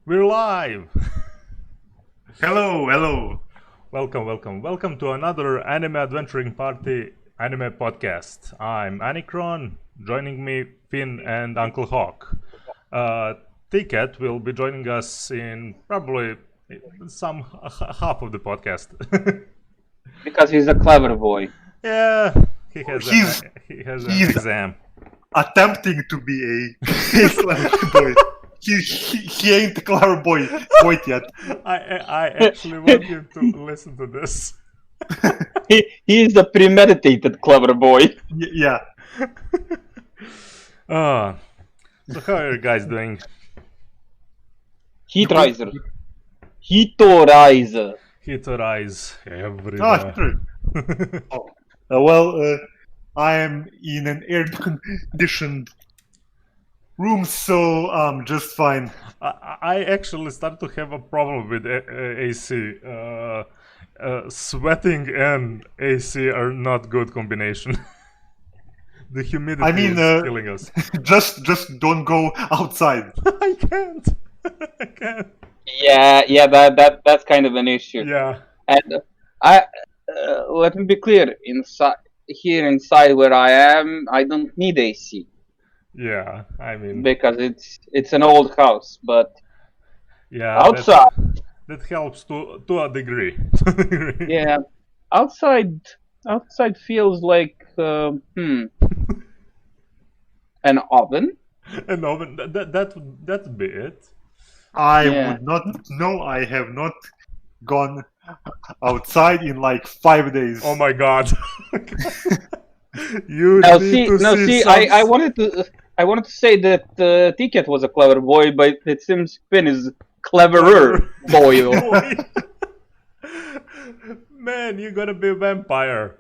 We're live! Hello, hello. Welcome to another Anime Adventuring Party anime podcast. I'm Anikron, joining me Finn and Uncle Hawk. Ticket will be joining us in probably some half of the podcast. Because he's a clever boy. Yeah, he He's- has an he's- exam. Attempting to be a clever boy. He ain't a clever boy quite yet. I actually want you to listen to this. He is a premeditated clever boy. Yeah. So how are you guys doing? Heat riser. Heatorizer. Hit or eyes Ah, everywhere. true. Well, I am in an air-conditioned room, so I'm just fine. I actually start to have a problem with AC. Sweating and AC are not good combination. The humidity I mean, is killing us. just don't go outside. I can't. I can't. Yeah, that's kind of an issue. Yeah. And let me be clear. Inside where I am, I don't need AC Yeah. I mean, because it's an old house. But yeah. outside, That helps to a degree. yeah, outside feels like an oven. An oven. That'd be it. I Yeah. would not know. I have not gone outside in like 5 days. Oh my god. You Now need see, to now see see, some- I wanted to say that Ticket was a clever boy, but it seems Finn is cleverer boy. Boy. Man, you gotta be a vampire.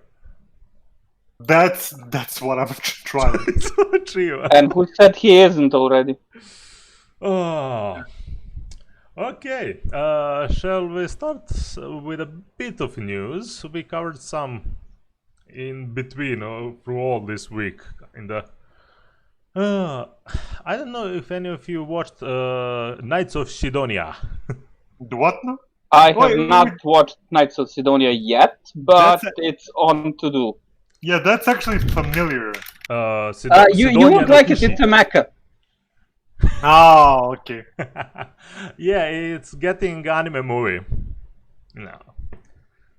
That's what I'm trying. So true. And who said he isn't already? Oh. Okay. Shall we start with a bit of news? We covered some in between through all this week. I don't know if any of you watched Knights of Sidonia. The what now? I Oh, have you- not watched Knights of Sidonia yet, but That's it's on to do. Yeah, that's actually familiar. You would like it. It's a mecha. Oh, okay. Yeah, it's getting anime movie now.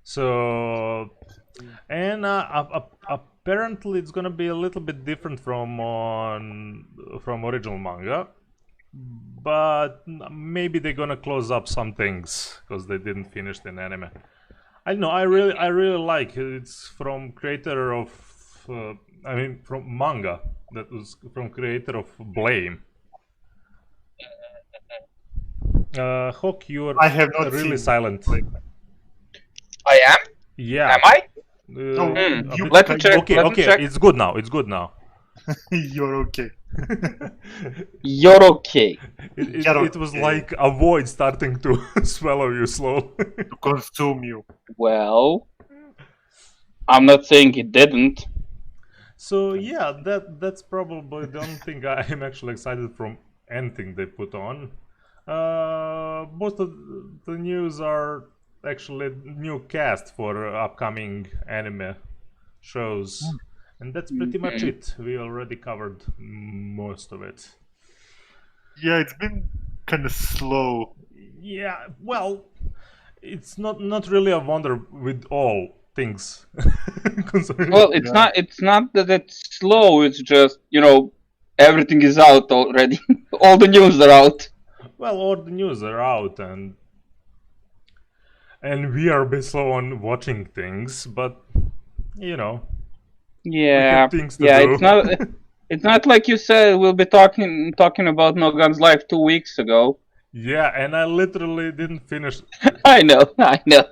So, and apparently it's gonna be a little bit different from original manga, but maybe they're gonna close up some things because they didn't finish the anime. I don't know. I really like it. It's from creator of from manga that was from creator of Blame. Hawk, you're I have not really seen silent. Blame. I am. Yeah. Am I? No, a you- bit- Let me check. Okay, let me okay, check. it's good now. It's good now. You're okay. You're okay. It was like a void starting to swallow you slowly. To consume you. Well, I'm not saying it didn't. So yeah, that's probably the only thing I'm actually excited from anything they put on. Most of the news are actually new cast for upcoming anime shows, and that's pretty much it. We already covered most of it. Yeah, it's been kind of slow. Yeah, well, it's not really a wonder with all things concerning. Well, it's not that it's slow. It's just everything is out already. All the news are out. Well, all the news are out, and we are a bit slow on watching things, but Yeah, have things to yeah. do. It's not. It's not like you said. We'll be talking about No Guns Life 2 weeks ago. yeah, and I literally didn't finish. I know. I know.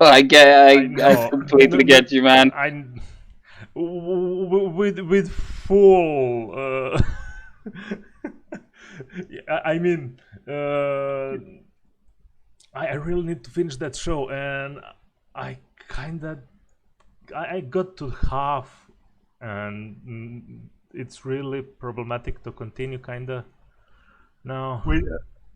completely get you, man. With full. Yeah, I mean, I really need to finish that show, and I got to half, and it's really problematic to continue, kinda. No. Wait,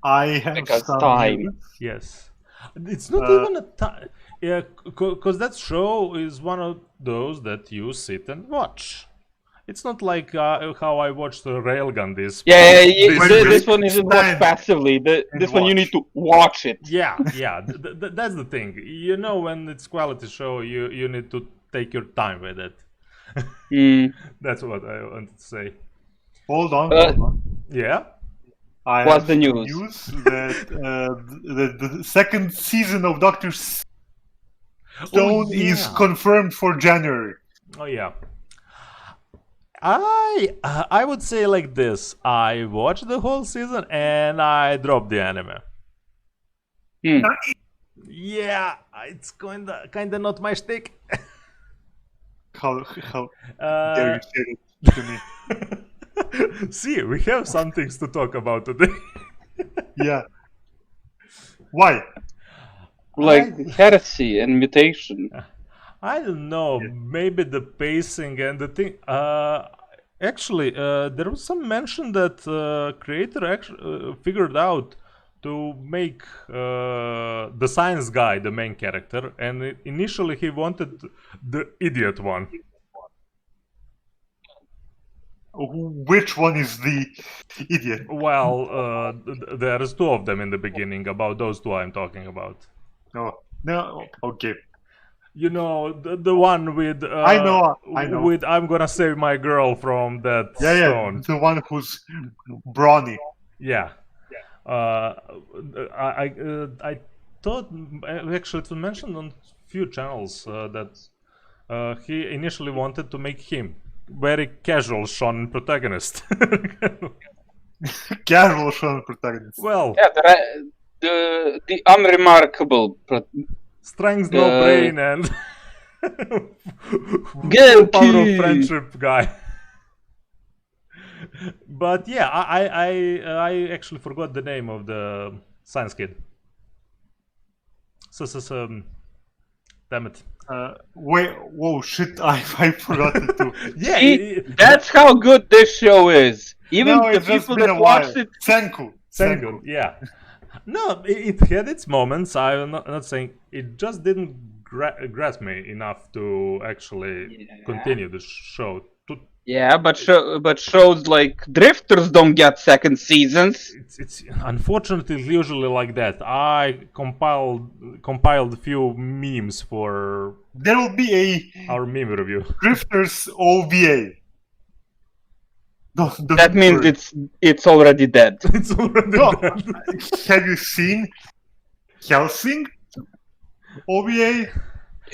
I have Because some time. news. Yes, it's not even a time. Yeah, because that show is one of those that you sit and watch. It's not like how I watched the Railgun this. Yeah, this this week. one isn't watched Stand passively. This one you watch. need to watch it. Yeah, yeah, that's the thing. You know, when it's quality show, you need to take your time with it. Mm. That's what I wanted to say. Hold on, Uh, hold on. Yeah. I What's have the some news? that the second season of Doctor Stone is yeah. confirmed for January. Oh yeah. I would say like this. I watched the whole season and I dropped the anime. Hmm. Yeah, it's kinda not my shtick. How dare Uh, you say it to me? see, we have some things to talk about today. Yeah. Why? Like heresy and mutation. I don't know. Maybe the pacing and the thing. Actually, there was some mention that creator actually figured out to make the science guy the main character, and initially he wanted the idiot one. Which one is the idiot? Well, there's two of them in the beginning. About those two I'm talking about. No. Okay. You know, the one with I know. with I'm gonna save my girl from that Yeah. stone. The one who's brawny. Yeah. I thought actually it was mentioned on few channels that he initially wanted to make him very casual shonen protagonist. Casual shonen protagonist. Well, Yeah, the unremarkable. strength, no brain, and Go full power of to- friendship guy. But yeah, I actually forgot the name of the science kid. So damn it. Wait, whoa, shit! I forgot it too. Yeah, See, that's how good this show is. Even No, the it's just people been that a while. watched it. Senku. Sengun, yeah. No, it had its moments. I'm not saying it just didn't grasp me enough to actually continue the show. Yeah, but shows like Drifters don't get second seasons. It's unfortunately it's usually like that. I compiled a few memes for There will be a our meme review. Drifters OVA. That means it's already dead. It's already No. done. Have you seen Helsing OVA?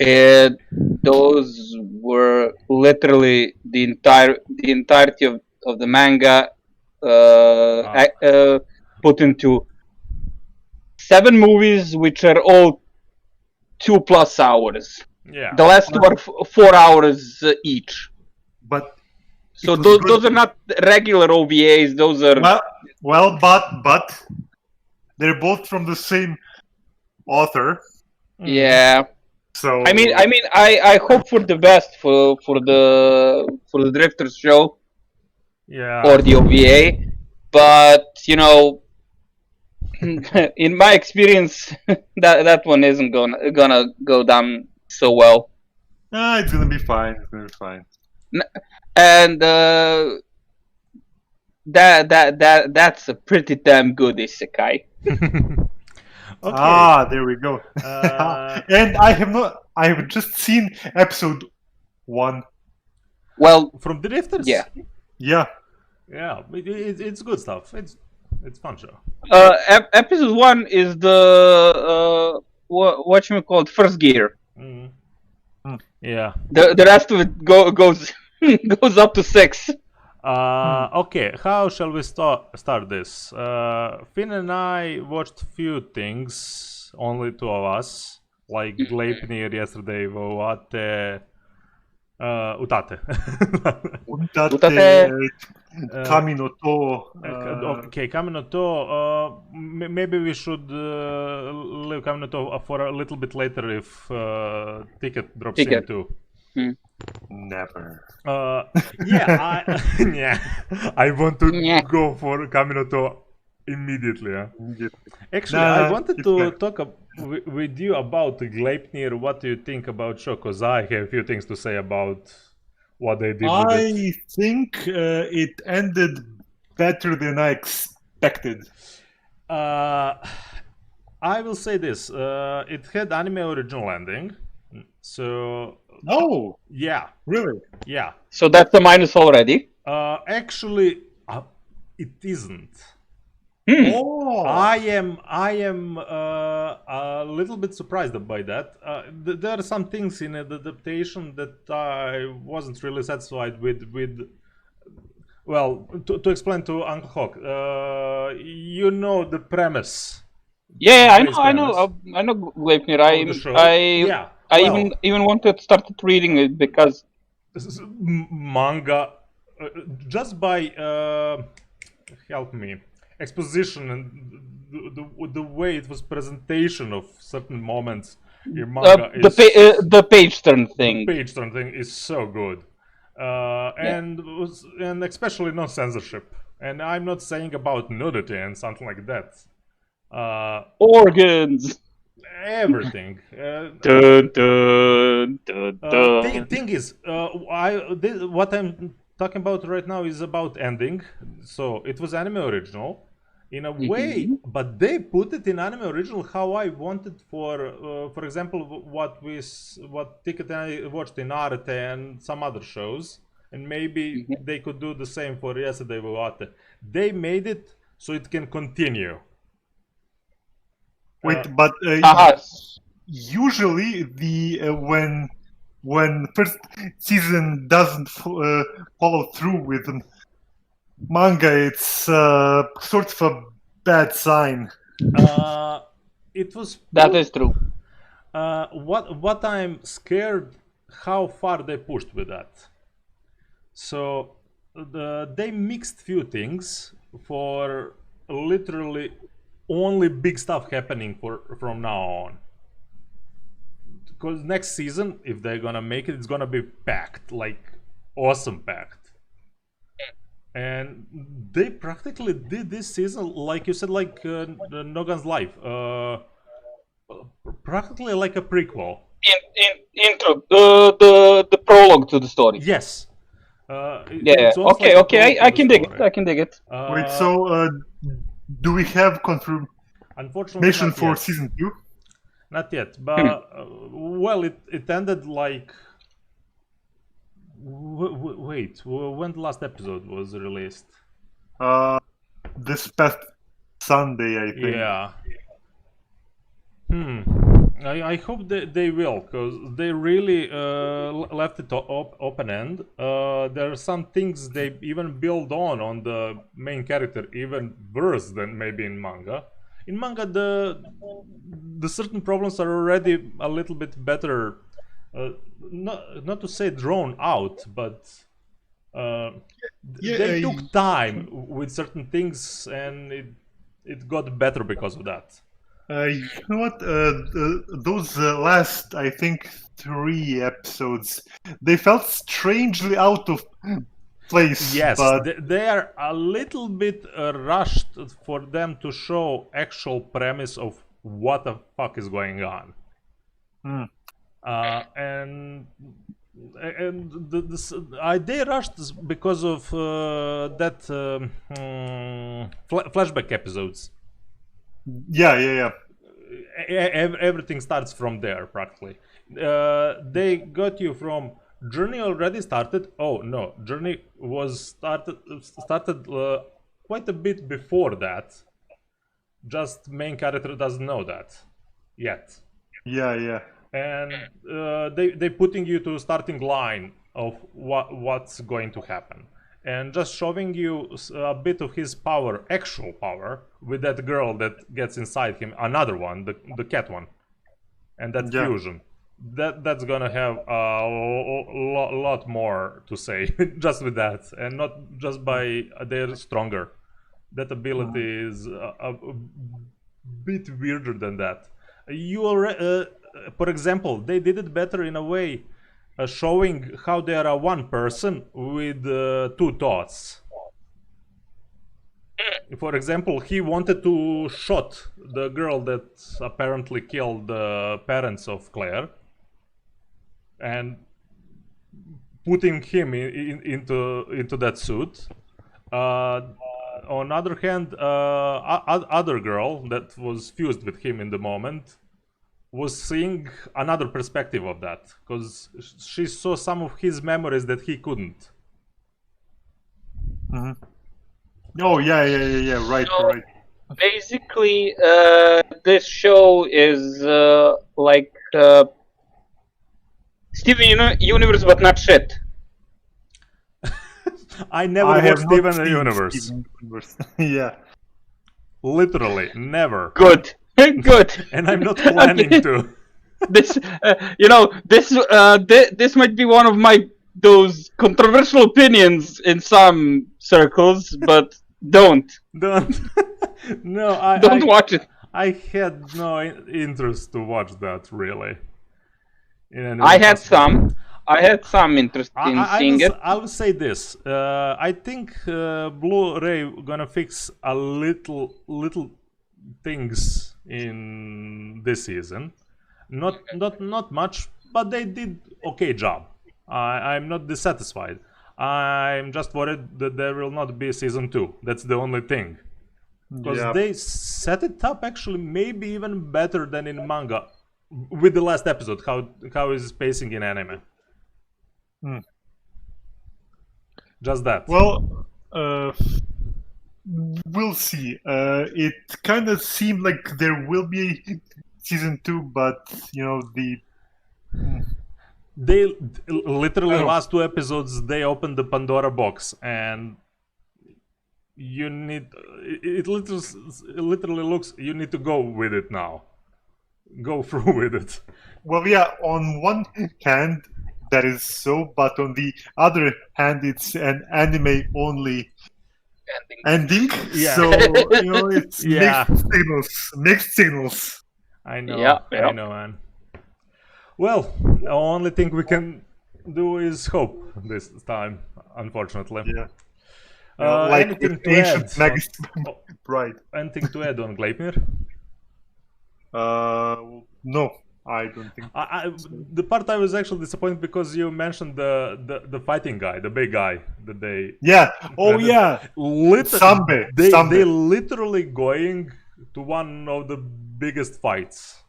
And those were literally the entirety of the manga put into 7 movies, which are all 2+ hours. Yeah. The last were 4 hours each. But So It was those good. those are not regular OVAs. Those are but they're both from the same author. yeah. So I mean, I hope for the best for the Drifters show Yeah. or the OVA, but you know, in my experience, that one isn't gonna go down so well. it's gonna be fine. It's gonna be fine. And that's a pretty damn good isekai. Okay. There we go. Uh, And I have just seen episode 1. Well, From the Drifters? yeah. Yeah. Yeah, it's good stuff. It's fun show. Episode 1 is the what you call it, first gear. Mm. Hmm. Yeah. The rest of it goes goes up to 6. Okay, how shall we start this? Finn and I watched few things, only 2 of us, like Gleipnir yesterday, Utate. Utate, Kami no To. Okay, Kami no To. Maybe we should leave Kami no To for a little bit later if Ticket drops in Ticket. too. Never. Yeah, I want to Yeah. go for Kami no To Immediately, yeah. Immediately. Actually, I wanted it's to like- talk with you about Gleipnir. What do you think about show? Because I have a few things to say about what they did with it. I think it ended better than I expected. Uh, I will say this. It had anime original ending. So, Oh, yeah, really? yeah. So that's a minus already. Actually, it isn't. Oh, I am a little bit surprised by that. There are some things in the adaptation that I wasn't really satisfied with. Well, to explain to Uncle Hawk, you know the premise. Yeah, Base I know, premise I know Gleipnir. of the show. Yeah, I well, even wanted started reading it because this is manga just by help me exposition and the way it was presentation of certain moments in manga is the page turn thing. the page turn thing is so good, and especially no censorship. And I'm not saying about nudity and something like that. Organs. Everything. Dun, dun, dun, dun. Thing is, what I'm talking about right now is about ending. So it was anime original, in a way, but they put it in anime original how I wanted for example, what Ticket and I watched in Arte and some other shows, and maybe they could do the same for Yesterday Wawate. They made it so it can continue. wait, but Haha. usually the when first season doesn't follow through with manga, it's sort of a bad sign. It was That is true. what I'm scared how far they pushed with that. So they mixed few things for literally only big stuff happening from now on. Because next season, if they're gonna make it, it's gonna be packed, like awesome packed. And they practically did this season, like you said, like Nogan's Life, practically like a prequel. Intro, the prologue to the story. Yes. Yeah. it's almost Okay. like a Okay. prologue I to can the dig it. story. I can dig it. Wait, so do we have confirmation Unfortunately, not for yet. season 2? Not yet, but well, it ended like. Wait, when the last episode was released? This past Sunday, I think. Yeah. I hope they will, because they really left it open end. There are some things they even build on the main character, even worse than maybe in manga. In manga, the certain problems are already a little bit better. Not to say drawn out, but they took time with certain things, and it got better because of that. You know what? Those last, I think, 3 episodes, they felt strangely out of place. Yes, but they are a little bit rushed for them to show actual premise of what the fuck is going on. And they rushed because of that flashback episodes. yeah. Everything starts from there practically. They got you from journey already started. Oh no, journey was started quite a bit before that. Just main character doesn't know that yet. Yeah. And they putting you to starting line of what's going to happen, and just showing you a bit of his power, actual power, with that girl that gets inside him, another one, the cat one, and that fusion. That's gonna have a lot more to say just with that, and not just by they're stronger. That ability is a bit weirder than that. You already, for example, they did it better in a way, showing how they are one person with 2 thoughts. For example, he wanted to shoot the girl that apparently killed the parents of Claire, and putting him into that suit. On other hand, other girl that was fused with him in the moment was seeing another perspective of that, because she saw some of his memories that he couldn't. Oh yeah. Right, So- right. Basically, this show is like Steven Universe, but not shit. I never I have watched not Steven seen Universe. Steven Universe. Yeah. Literally, never. Good, good. And I'm not planning Okay. to. This, this might be one of those controversial opinions in some circles, but don't Don't. No, I don't watch it. I had no interest to watch that, really. In any I way had possible. I had some interest in seeing it. I will say this. I think Blu-ray gonna fix a little things in this season. Not much, but they did okay job. I'm not dissatisfied. I'm just worried that there will not be season 2. That's the only thing. Because Yeah. they set it up actually maybe even better than in manga with the last episode, how is pacing in anime. Just that. Well, we'll see. It kind of seemed like there will be season 2, but They literally Oh. last 2 episodes they opened the Pandora box, and you need it literally looks you need to go with it now. Go through with it. well, yeah. On one hand, that is so, but on the other hand, it's an anime-only ending. Yeah. So it's Yeah. mixed signals. Mixed signals. I know. Yeah, I yeah. know, man. Well, the only thing we can do is hope this time, unfortunately. Yeah. Like Anything with to ancient add? magazine. Right. Anything to add on Gleipnir? No, I don't think. The part I was actually disappointed because you mentioned the fighting guy, the big guy that they Yeah. Oh, added. yeah. Sambe. They literally going to one of the biggest fights.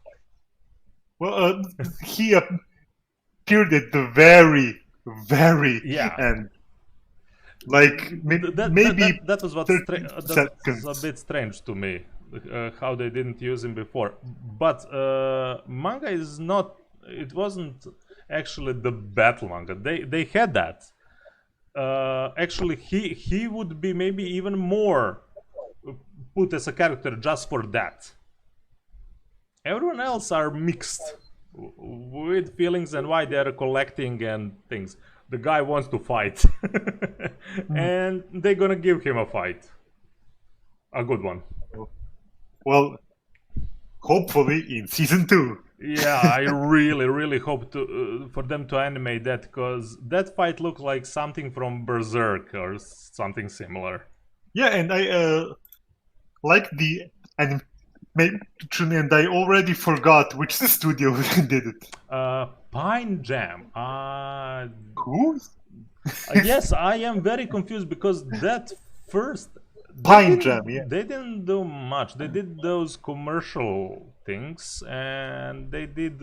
Well, he appeared at the very, very Yeah. end. Like maybe that was 30 that seconds. was a bit strange to me, how they didn't use him before. But manga is not. It wasn't actually the battle manga. They had that. Actually, he would be maybe even more put as a character just for that. Everyone else are mixed with feelings and why they are collecting and things. The guy wants to fight, and they're gonna give him a fight, a good one. Well, hopefully in season 2. Yeah, I really hope to for them to animate that, because that fight looks like something from Berserk or something similar. Yeah, and I like the animation, and I already forgot which studio did it. Pine Jam. Who? Yes, I am very confused because that first Pine Jam, yeah. they didn't do much. They did those commercial things, and they did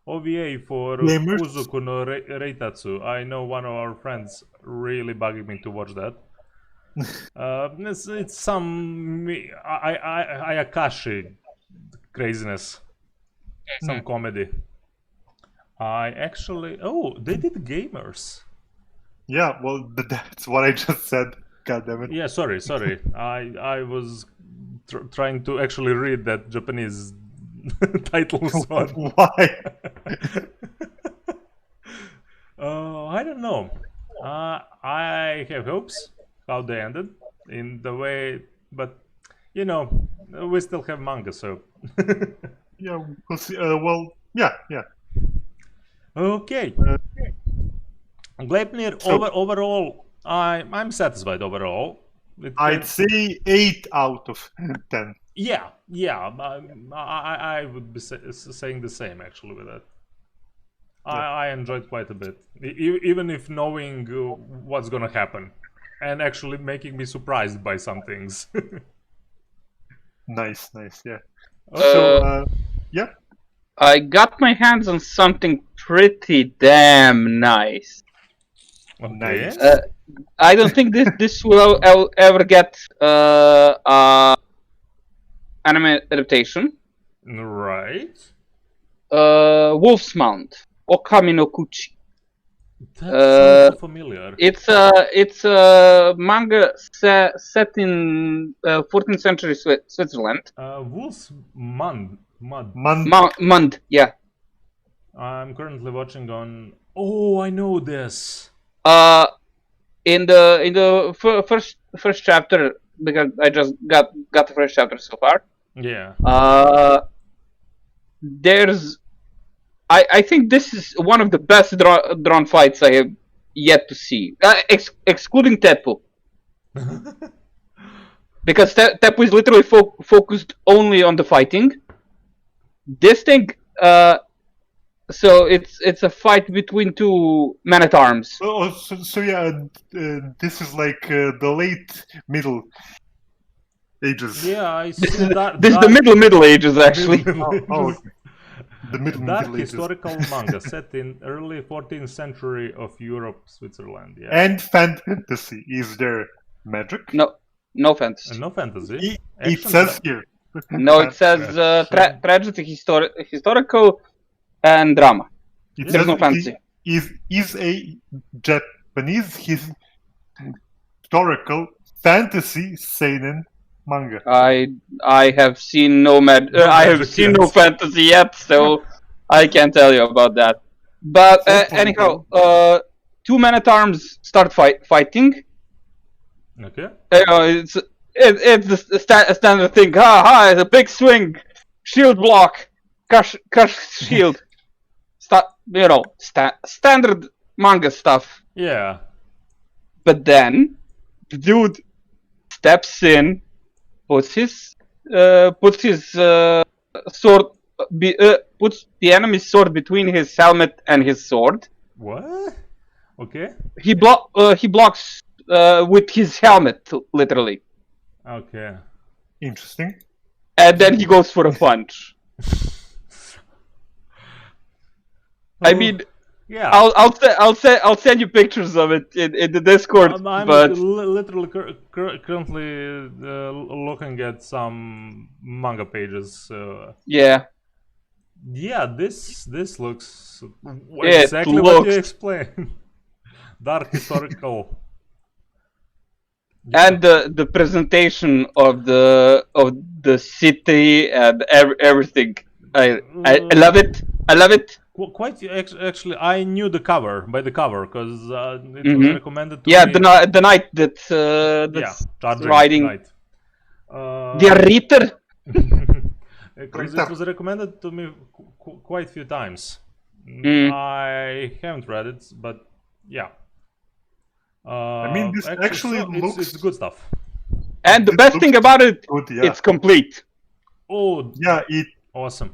OVA for Gamers? Uzuku no Reitatsu. I know one of our friends really bugging me to watch that. It's some Ayakashi craziness, some comedy. I actually they did Gamers. Yeah, well, that's what I just said. God damn it. Yeah, sorry. I was trying to actually read that Japanese titles on. Why? I don't know. I have hopes how they ended in the way, but we still have manga, so. Yeah, we'll see. Well, yeah. Okay. Gleipnir, overall, I'm satisfied overall. I'd say 8 out of 10. Yeah. I would be saying the same actually with that. I enjoyed quite a bit, even if knowing what's gonna happen, and actually making me surprised by some things. Nice, yeah. Uh, Yeah. I got my hands on something pretty damn nice. Okay. Nice. I don't think this will ever get anime adaptation. Right. Wolf's Mount, Okami no Kuchi. That sounds familiar. It's a manga set in 14th century Switzerland. Wolf's Mud. Mund, yeah. I'm currently watching on. Oh, I know this. In the first chapter, because I just got the first chapter so far. Yeah. There's, I think this is one of the best drawn fights I have yet to see, excluding Teppo, because Teppo is literally focused only on the fighting. This thing, so it's a fight between two men-at-arms. So yeah, this is like the late Middle Ages. Yeah, I see This is that. the Middle Ages, actually. Oh, the Middle Dark Ages. historical manga set in early 14th century of Europe, Switzerland. Yeah. And fantasy. Is there magic? No fantasy. No fantasy. It says here. No, it says tragedy, historical, and drama. There's no fantasy. Is a Japanese historical fantasy seinen manga. I have seen no I have seen no fantasy yet, so I can't tell you about that. But anyhow, two men-at-arms start fighting. Okay. It's the standard thing. It's a big swing, shield block, crush shield. Standard manga stuff. Yeah. But then the dude steps in, puts his sword, puts the enemy's sword between his helmet and his sword. What? Okay. He blocks with his helmet, literally. Okay. Interesting. And then he goes for a punch. I mean, yeah. I'll send you pictures of it in the Discord. I'm but literally currently looking at some manga pages. yeah. Yeah, this looks exactly what you explained. Dark historical. And the presentation of the city and everything, I love it. I love it. Quite actually, I knew the cover by the cover because it was recommended to me. Yeah, the knight that's riding. Knight. The Ritter. Because it was recommended to me quite a few times. I haven't read it, but yeah. I mean, this actually looks... It's good stuff. And the best thing about it, good, yeah. It's complete. Oh, yeah, it awesome.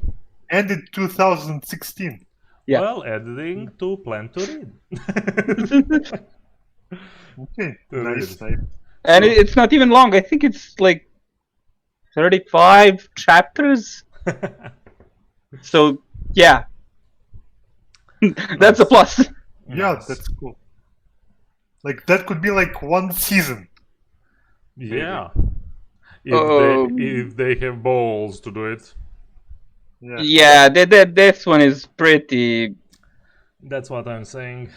Ended 2016. Yeah. Well, editing to plan to read. Okay, nice. And it's not even long. I think it's like 35 chapters. So, yeah. That's a plus. Yeah, that's cool. Like, that could be like one season. Yeah. If they have balls to do it. Yeah, this one is pretty... That's what I'm saying.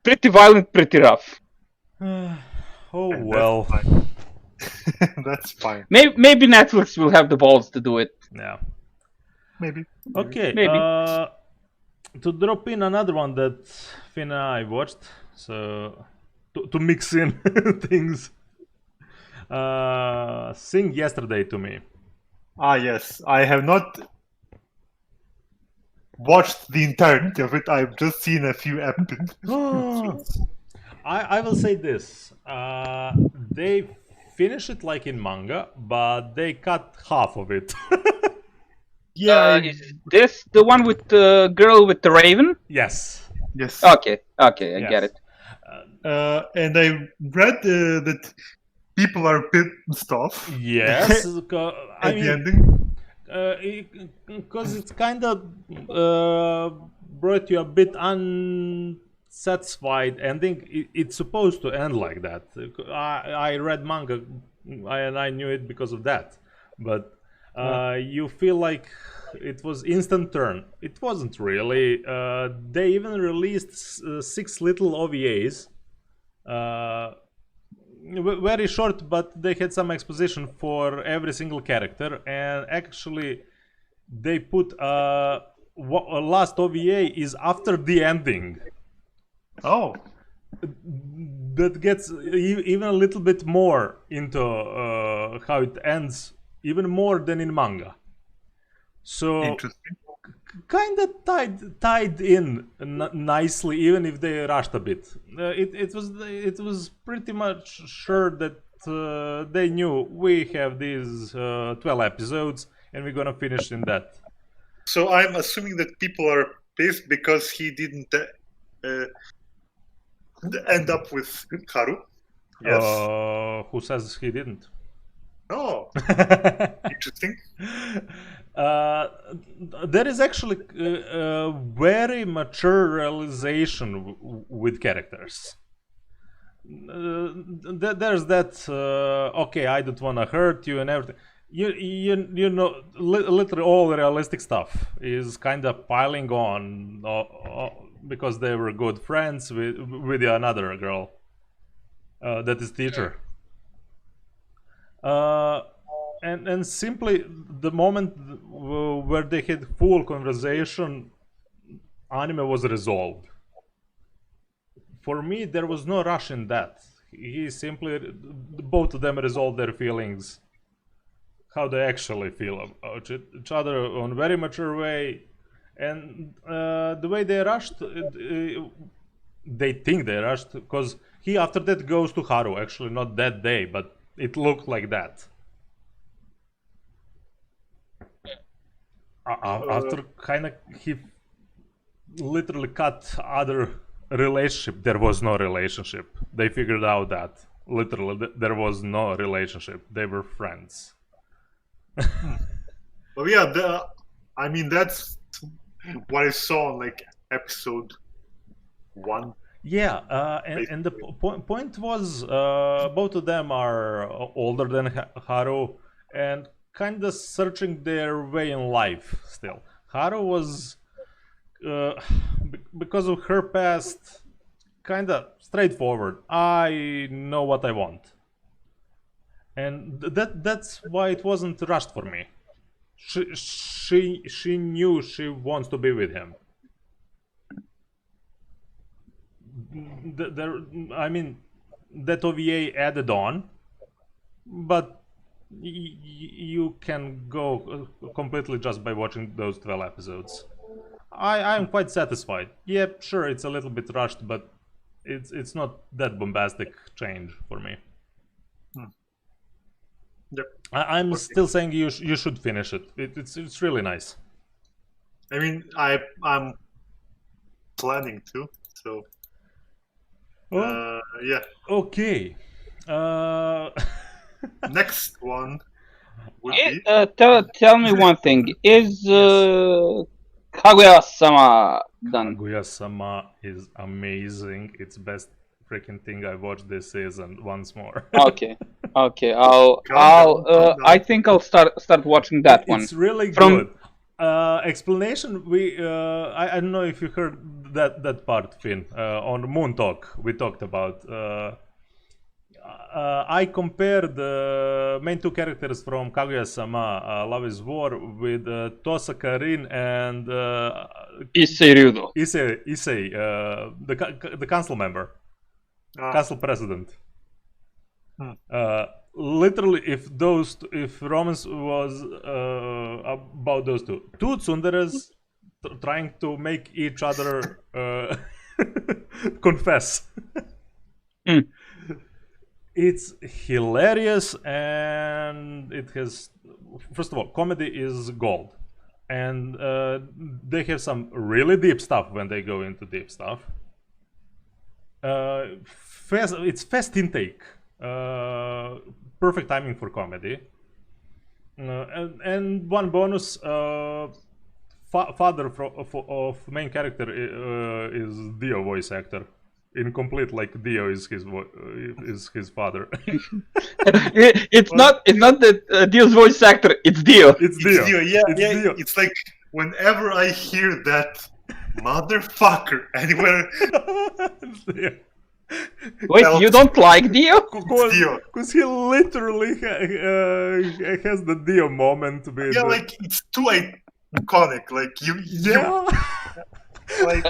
Pretty violent, pretty rough. Oh, well. That's fine. Maybe Netflix will have the balls to do it. Yeah. Maybe. Okay. Maybe. To drop in another one that Finn and I watched, so to mix in things. Sing Yesterday to Me. Ah, yes. I have not watched the entirety of it. I've just seen a few episodes. I will say this. They finish it like in manga, but they cut half of it. Yeah. Is this the one with the girl with the raven? Yes. Yes. Okay, I Yes. get it. And I read that people are pissed off. Yes. At I the mean, ending. because it's kind of brought you a bit unsatisfied ending. It's supposed to end like that. I read manga and I knew it because of that. But you feel like it was instant turn. It wasn't really. They even released 6 little OVAs. Very short, but they had some exposition for every single character, and actually they put last OVA is after the ending. Oh. That gets even a little bit more into how it ends, even more than in manga. So Interesting. kind of tied in nicely, even if they rushed a bit. It was pretty much sure that they knew we have these 12 episodes and we're gonna finish in that. So I'm assuming that people are pissed because he didn't end up with Haru. Yes. Who says he didn't? Oh, interesting. There is actually a very mature realization with characters. There's that okay, I don't want to hurt you and everything. You know, literally all realistic stuff is kind of piling on because they were good friends with another girl that is teacher. And simply the moment where they had full conversation, anime was resolved. For me, there was no rush in that. He simply, both of them resolved their feelings, how they actually feel about each other on a very mature way. And the way they rushed, they think they rushed, because he after that goes to Haru, actually not that day, but it looked like that. After kind of he literally cut other relationship, there was no relationship. They figured out that literally there was no relationship. They were friends. Well, yeah, I mean that's what I saw in like episode 1. Yeah, and the point was both of them are older than Haru and kind of searching their way in life still. Haru was, because of her past, kind of straightforward. I know what I want. And that's why it wasn't rushed for me. She knew she wants to be with him. I mean, that OVA added on, but you can go completely just by watching those 12 episodes. I'm quite satisfied. Yeah, sure, it's a little bit rushed, but it's not that bombastic change for me. Yep. I'm still saying you should finish it. It's really nice. I mean, I'm planning to. So. Yeah. Okay. Next one would be. Tell me one thing. Is Kaguya-sama done? Kaguya-sama is amazing. It's best freaking thing I watched this season once more. Okay. I think I'll start watching that one. It's really good. Explanation. I don't know if you heard that part, Finn. On Moon Talk, we talked about. I compared the main two characters from Kaguya-sama, Love is War, with Tosa Karin and Issei Ryudo. Issei, the council member, council president. Literally, if romance was about those two tsunderes trying to make each other confess. Mm. It's hilarious, and it has, first of all, comedy is gold, and they have some really deep stuff when they go into deep stuff. It's fast intake, perfect timing for comedy. And one bonus, father of main character is Dio voice actor. In complete, like Dio is his father. It's not that Dio's voice actor. It's Dio. It's It's Dio. Dio, yeah, It's yeah. Dio. It's like whenever I hear that motherfucker anywhere, It's Dio. Wait, you don't like Dio? Dio. Because he literally has the Dio moment with Yeah, like it's too iconic. Like you yeah. like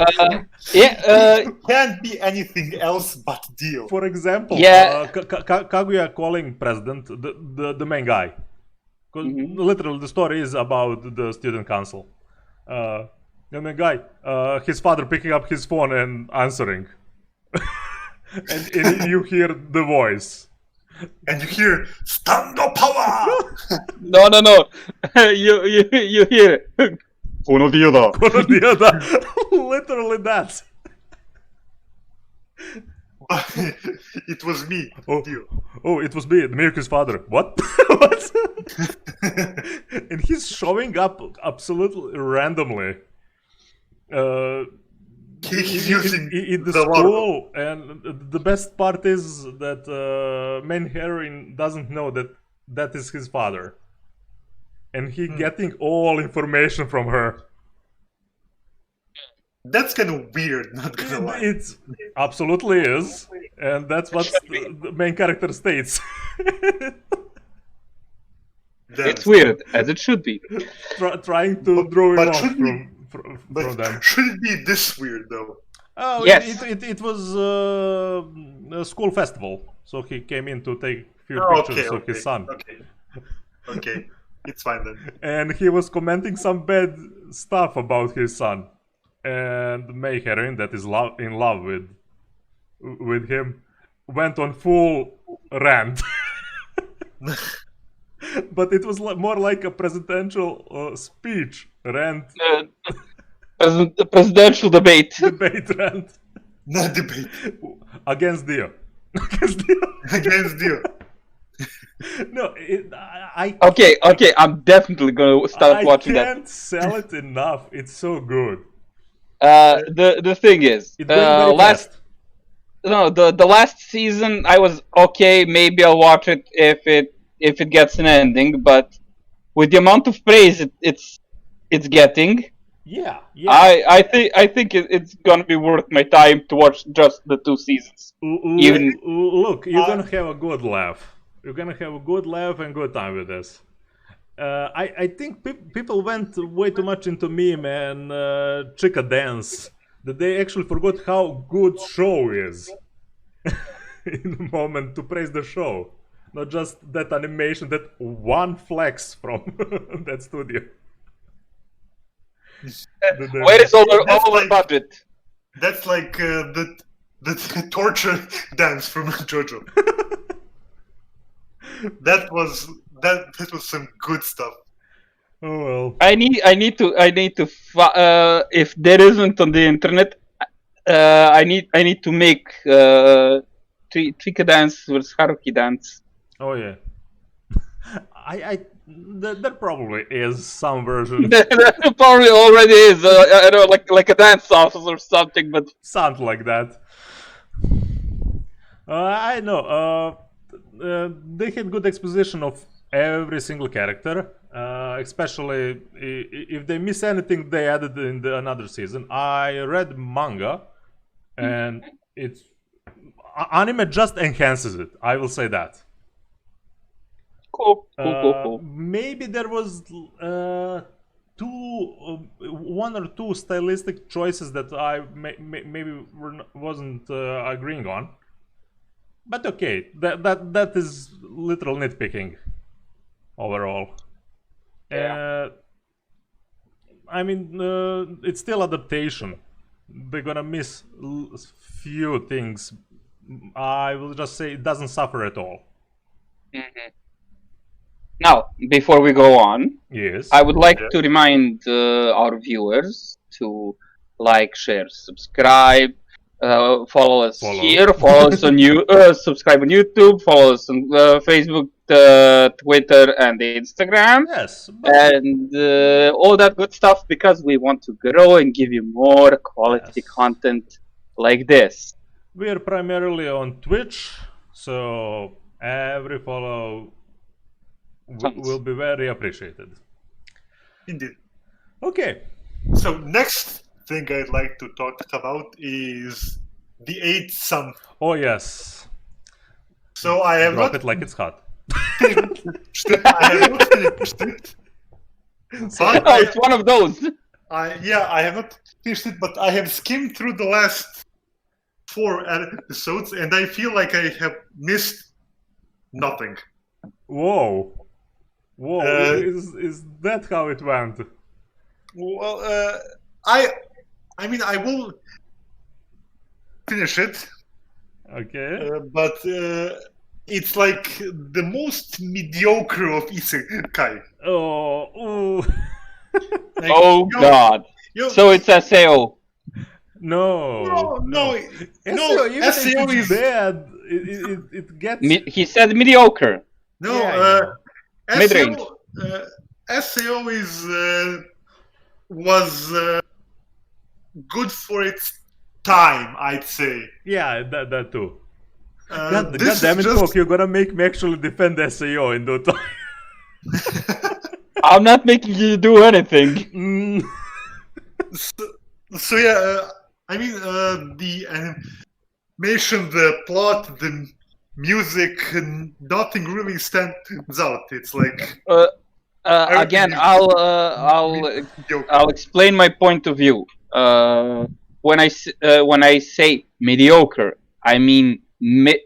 Yeah. you can't be anything else but Dio. For example, Yeah. Kaguya calling president the main guy. 'Cause literally the story is about the student council. The main guy, his father picking up his phone and answering. and you hear the voice. And you hear Stando Power! No. You hear it. Uno Dio da. Literally that. It was me, Oh, Dio. oh, it was me, Mirku's father. What? What? And he's showing up absolutely randomly. He's using in the the school, and the best part is that main heroine doesn't know that is his father, and he getting all information from her. That's kind of weird, not gonna lie. It absolutely is, and that's what the main character states. It's weird, as it should be. Trying to draw it but off should we- from But them. should it be this weird though? Oh, Yes. it was a school festival, so he came in to take few Oh, pictures of his son, Okay, it's fine then. and he was commenting some bad stuff about his son, and May heroine that is in love with him went on full rant. But it was more like a presidential speech rant, Presidential debate. debate rant Not debate against Dio. Against Dio. against Dio. No, I Okay, I'm definitely gonna start watching that. can't sell it enough. It's so good. The thing is, It's going very last fast. no the last season I was okay. Maybe I'll watch it if it gets an ending. But with the amount of praise it's getting, Yeah, yeah. I think it's gonna be worth my time to watch just the 2 seasons. even- Look, you're gonna have a good laugh. You're gonna have a good laugh and good time with this. I think people went way too much into meme and chica dance that they actually forgot how good show is in the moment to praise the show, not just that animation, that one flex from that studio. Where is all That's the like- budget? That's like the torture dance from JoJo. That was some good stuff. Oh well. I need to if there isn't on the internet, I need to make Trika dance versus Haruki dance. Oh yeah. There probably is some version, There probably already is. I don't know, like a dance off or something, but something like that. I know. They had good exposition of every single character, especially if they miss anything, they added in another season. I read manga, and it's anime just enhances it. I will say that. cool. Maybe there was one or two stylistic choices that I maybe wasn't agreeing on. But okay, that is literal nitpicking overall. Yeah. I mean, it's still adaptation. They're gonna miss few things I will just say it doesn't suffer at all. Now, before we go on, Yes. I would like to remind our viewers to like, share, subscribe, follow us here, follow us on subscribe on YouTube, follow us on Facebook, Twitter, and Instagram. Yes. And all that good stuff, because we want to grow and give you more quality content like this. We are primarily on Twitch, so every follow will be very appreciated. Indeed. Okay. So next thing I'd like to talk about is the 8th Sun. Oh yes. So I have Drop not it like it's hot. I have not finished it. But It's one of those. I have not finished it, but I have skimmed through the last 4 episodes, and I feel like I have missed nothing. Whoa. Is that how it went? Well, I mean, I will finish it, Okay. but it's like the most mediocre of isekai. Oh. Like, Oh God. So it's SAO. No. No, even if SAO it's is bad, it gets. He said mediocre. no. Yeah, Mid-range. SAO was good for its time, I'd say. Yeah, that too. God This damn is it, just Coke, you're gonna make me actually defend SAO in no time. I'm not making you do anything. so yeah. I mean, the animation, the plot, the music, nothing really stands out. It's like Again, I'll explain my point of view. When I say mediocre, I mean mid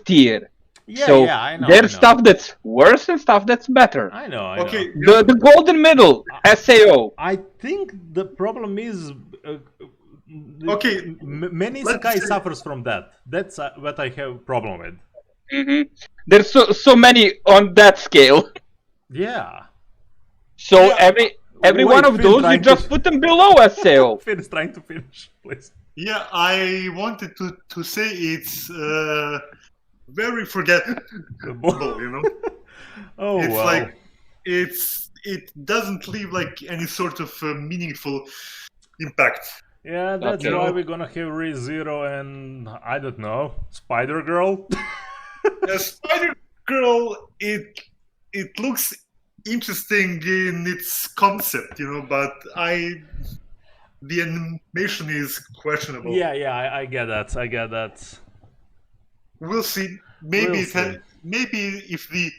tier. Yeah, So yeah, I know. there's stuff that's worse and stuff that's better. I know. okay. The golden middle, SAO. I think the problem is Okay, many let's isekai say- suffers from that. That's what I have problem with. There's so many on that scale. Yeah. So Yeah. every Wait, one of Finn those, you trying just to- put them below SAO. Finn is trying to finish, please. Yeah, I wanted to say it's very forgettable. You know, Oh it's well. like it doesn't leave like any sort of meaningful impact. Yeah, that's Okay. why we're gonna have ReZero and I don't know, Spider Girl. Spider Girl, it looks interesting in its concept, you know, but the animation is questionable. yeah, I get that. I get that. We'll see. Maybe We'll see. maybe if the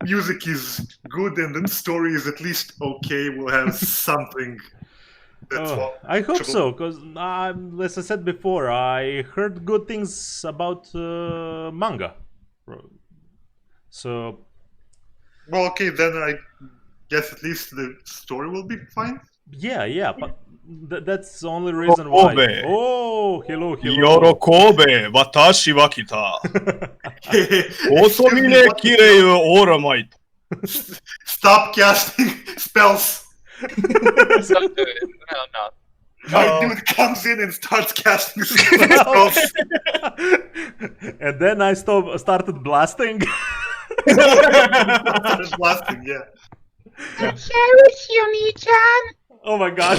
music is good and the story is at least okay, we'll have something that's I hope watchable. so, because as I said before, I heard good things about manga. So Well, okay, then I guess at least the story will be fine. yeah, but that's the only reason why. Kobe. Oh, hello. 喜べ、私は来た。細 Excuse me, 峰 what きれいオーラマイト。 Stop casting spells. Don't do it. No. My dude comes in and starts casting spells. And then I started blasting. Started blasting, yeah. Oh my god.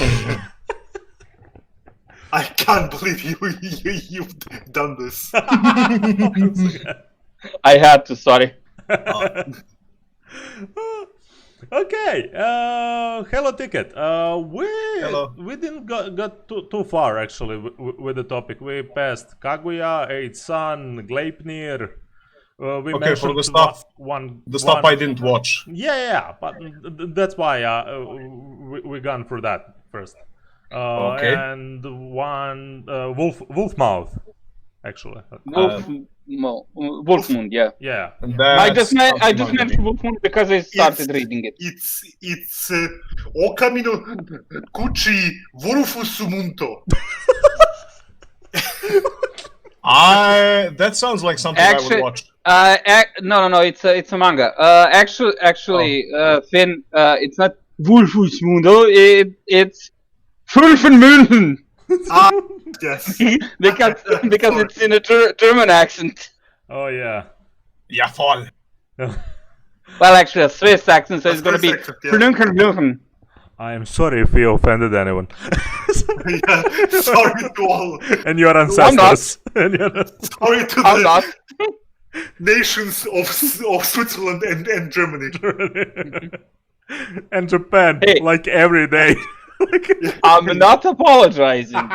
I can't believe you've done this. I had to, sorry. Okay, hello Ticket. We didn't got too far actually with the topic. We passed Kaguya, 8 Sun, Gleipnir. We Okay, for mentioned the stuff, one. I didn't watch. Yeah, but that's why we gone through that first. Okay. And one Wolfmouth, actually. Wolfmoon, yeah. Yeah. And I just that's mentioned Wolfmoon because I started reading it. It's Okami no Kuchi Wolfusumunto. That sounds like something I Actually, would watch. no, it's a manga. Actually, Finn, it's not Wolfsmundo, it's Fulfenmünden. Yes. because it's in a German accent. Oh yeah. Yeah, fall. Well, actually, a Swiss accent, so A it's gonna be Swiss accent, yeah. Flunkenblunken. I am sorry if we offended anyone. Yeah, sorry to all. And your ancestors. And your... Sorry to I'm the not. nations of Switzerland and Germany. And Japan, Hey. like every day. I'm not apologizing.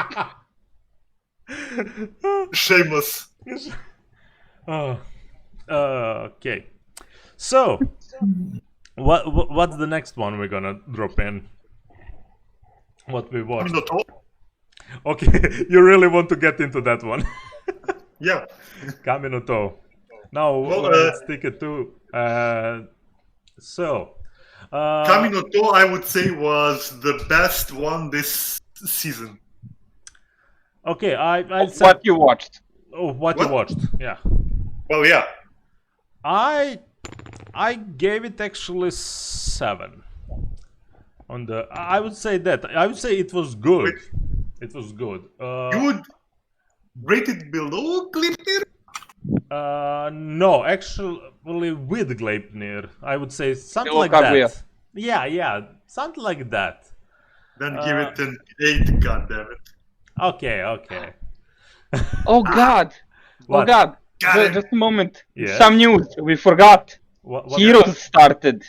Shameless. Oh. Okay. So, what's the next one we're gonna drop in? What we watched? Minotaur? Okay, you really want to get into that one? Yeah. Kaminoto. Now Well, let's take it to. Kaminoto, I would say, was the best one this season. Okay, I said What you watched? what you What? watched. Yeah, Well, yeah. I gave it actually 7. On the, I would say that it was good. Wait. It was good. You would rate it below Gleipnir? No, actually, with Gleipnir, I would say something Below like Kaguya. that. Yeah, something like that. Then give it an 8, goddammit. Okay. Oh God! What? Oh God! Got it. Just a moment. Yes. Some news. We forgot. What Heroes started.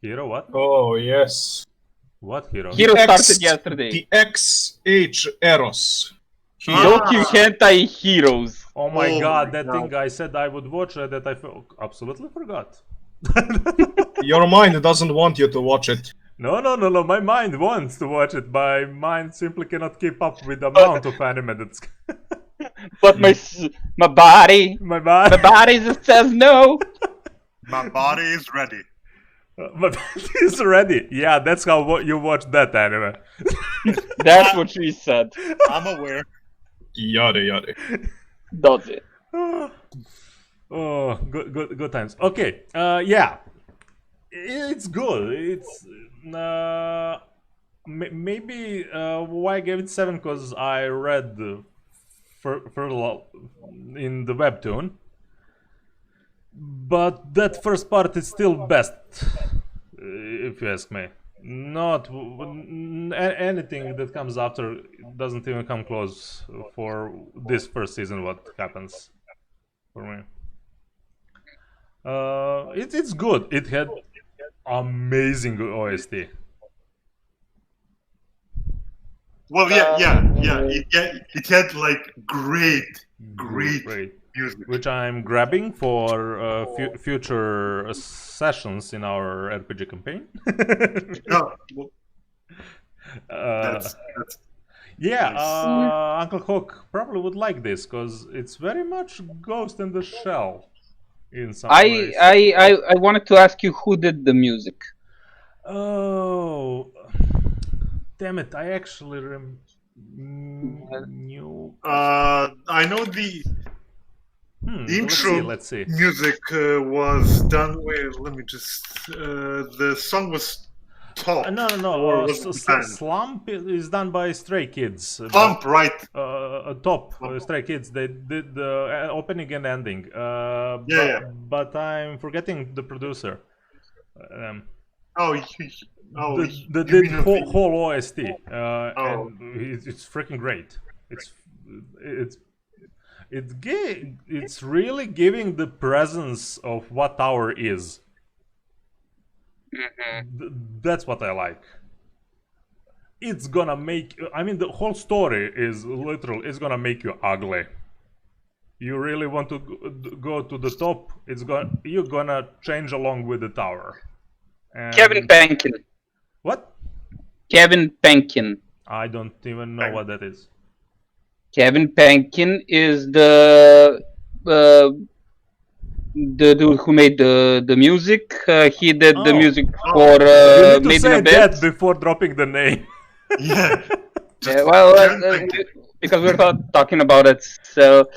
hero? What? Oh, yes. What hero? Heroes X- started yesterday. The XH Eros. Doki Hentai Heroes. Oh my Oh god, my that God. thing I said I would watch that I absolutely forgot. Your mind doesn't want you to watch it. No, my mind wants to watch it. My mind simply cannot keep up with the amount of anime that's... But my body my just says no. My body is ready. body is ready. Yeah, that's how you watch that anime. That's what she said. I'm aware. Yada. Does it? Oh, good times. Okay, yeah, it's good. It's maybe why I gave it 7 because I read further in the webtoon, but that first part is still best, if you ask me. Not anything that comes after doesn't even come close for this first season. What happens for me? It's good. It had amazing OST. Well, yeah. It had like great music. Which I'm grabbing for future sessions in our RPG campaign. No, well, that's Yeah, nice. Uncle Hawk probably would like this because it's very much Ghost in the Shell in some ways. I wanted to ask you who did the music. Oh, damn it! I actually knew. I know the intro Let's see. music was done with. Let me just. The song was Top. No. Or was it band? Slump is done by Stray Kids. Pump, right? Top Stray Kids. They did the opening and ending. Yeah. But I'm forgetting the producer. Oh, The you did mean whole OST. Oh. And it's freaking great. It's really giving the presence of what Tower is. That's what I like. It's gonna make. I mean, the whole story is literal. It's gonna make you ugly. You really want to go to the top? You're gonna change along with the tower. And Kevin Penkin. What? Kevin Penkin. I don't even know what that is. Kevin Penkin is the dude who made the music. He did the Oh. music Oh. for You need to Made in say Abyss. that before dropping the name. Yeah. Yeah, well, Thank you. because we're talking about it, so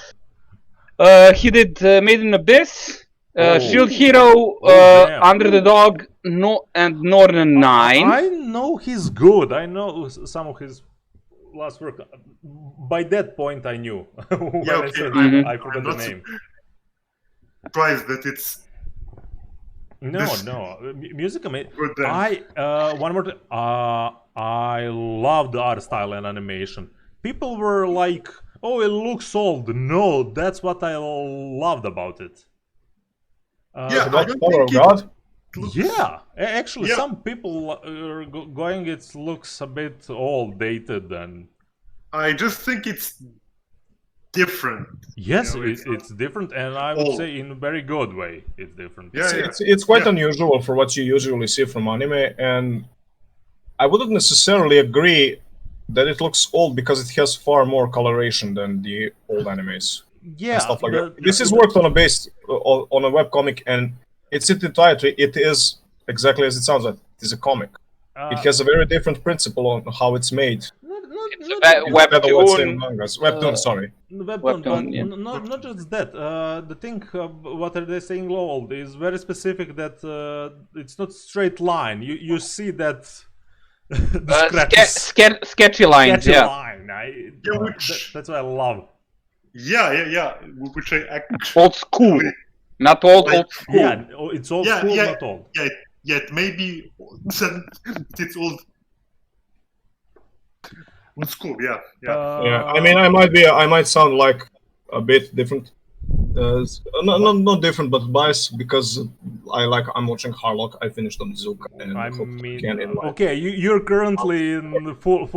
he did Made in Abyss, Oh. Shield Hero, damn. Under the Dog, and Northern Nine. I know he's good. I know some of his last work. By that point, I knew. When Yeah, I okay. said Mhm. I forgot I'm the not name. surprised that it's No, This- no. Music, good then. one more. I love the art style and animation. People were like, "Oh, it looks old." No, that's what I loved about it. Yeah, I About don't Power of think it God. looks... Yeah, actually, Yeah. some people are going. It looks a bit old, dated, and I just think it's different. yes, You know, it's different, and I would old. say in a very good way, it's different. Yeah, yeah. It's quite Yeah. unusual for what you usually see from anime, and I wouldn't necessarily agree that it looks old because it has far more coloration than the old animes Yeah, and stuff like the- that. This is worked on a on a webcomic, and it's in entirety. It is exactly as it sounds like. It is a comic. It has a very different principle on how it's made. It's a Compared to what's in webtoon. mangas. Webtoon, sorry. Webtoon, Webtoon, but yeah. not just that. The thing, what are they saying old, is very specific that it's not straight line. You see that the scratches, Sketchy lines, sketchy yeah. line. Yeah, which- That's what I love. Yeah. Which I actually... Old school. Not old school. Yeah, it's old Yeah, school, yeah. not old. Yeah, maybe it's old school. Yeah. Yeah, I mean, I might sound like a bit different. Not different, but biased because I'm watching Harlock. I finished on Zuka, and I hope mean, can in life. okay, you're currently in the full.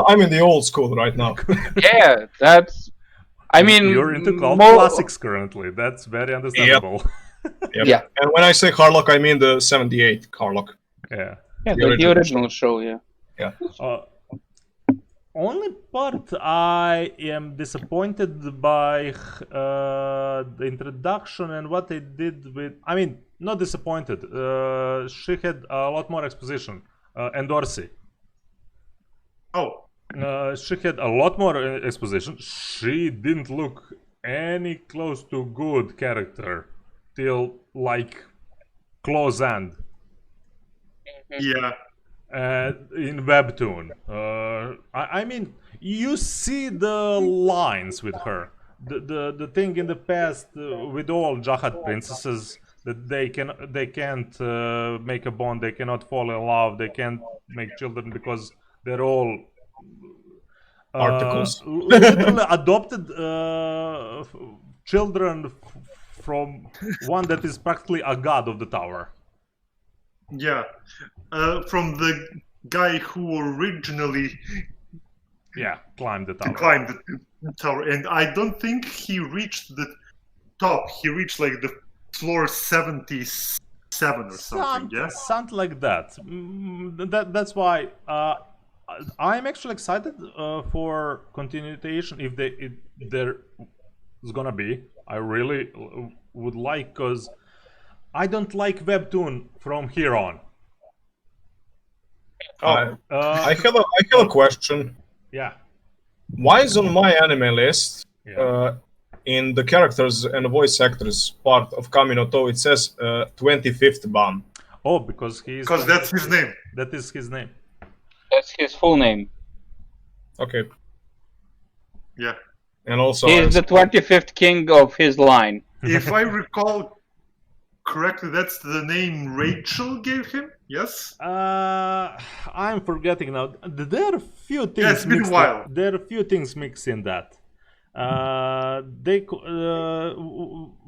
I'm in the old school right now. Yeah, that's. I mean, You're into cult more- classics currently. That's very understandable. Yep. Yeah. And when I say Harlock, I mean the '78 Harlock. Yeah. Yeah, the the original original show, yeah. Only part I am disappointed by the introduction and what they did with. I mean, not disappointed. She had a lot more exposition. Endorsi. Oh, She had a lot more exposition. She didn't look any close to good character till like close end. yeah. In Webtoon. I mean, you see the lines with her. The thing in the past with all Jahad princesses that they can't make a bond, they cannot fall in love, they can't make children because they're all Articles. literally adopted children from one that is practically a god of the tower. Yeah. From the guy who originally Yeah, climbed the tower. climbed the tower, and I don't think he reached the top. He reached like the floor 77 or something. Yeah. Something like that. That's why I'm actually excited for continuation if there's gonna be. I really would like, because I don't like Webtoon from here on. I have a question. Yeah. Why is on my anime list, Yeah. in the characters and voice actors part of Kaminoto, it says 25th BAM? Oh, because he's. Because that's his name. That is his name. That's his full name. Okay. Yeah. And also, He's the 25th king of his line. If I recall correctly, that's the name Rachel gave him. Yes. I'm forgetting now. There are a few things. Yeah, it's been a mixed while. There are a few things mixed in that.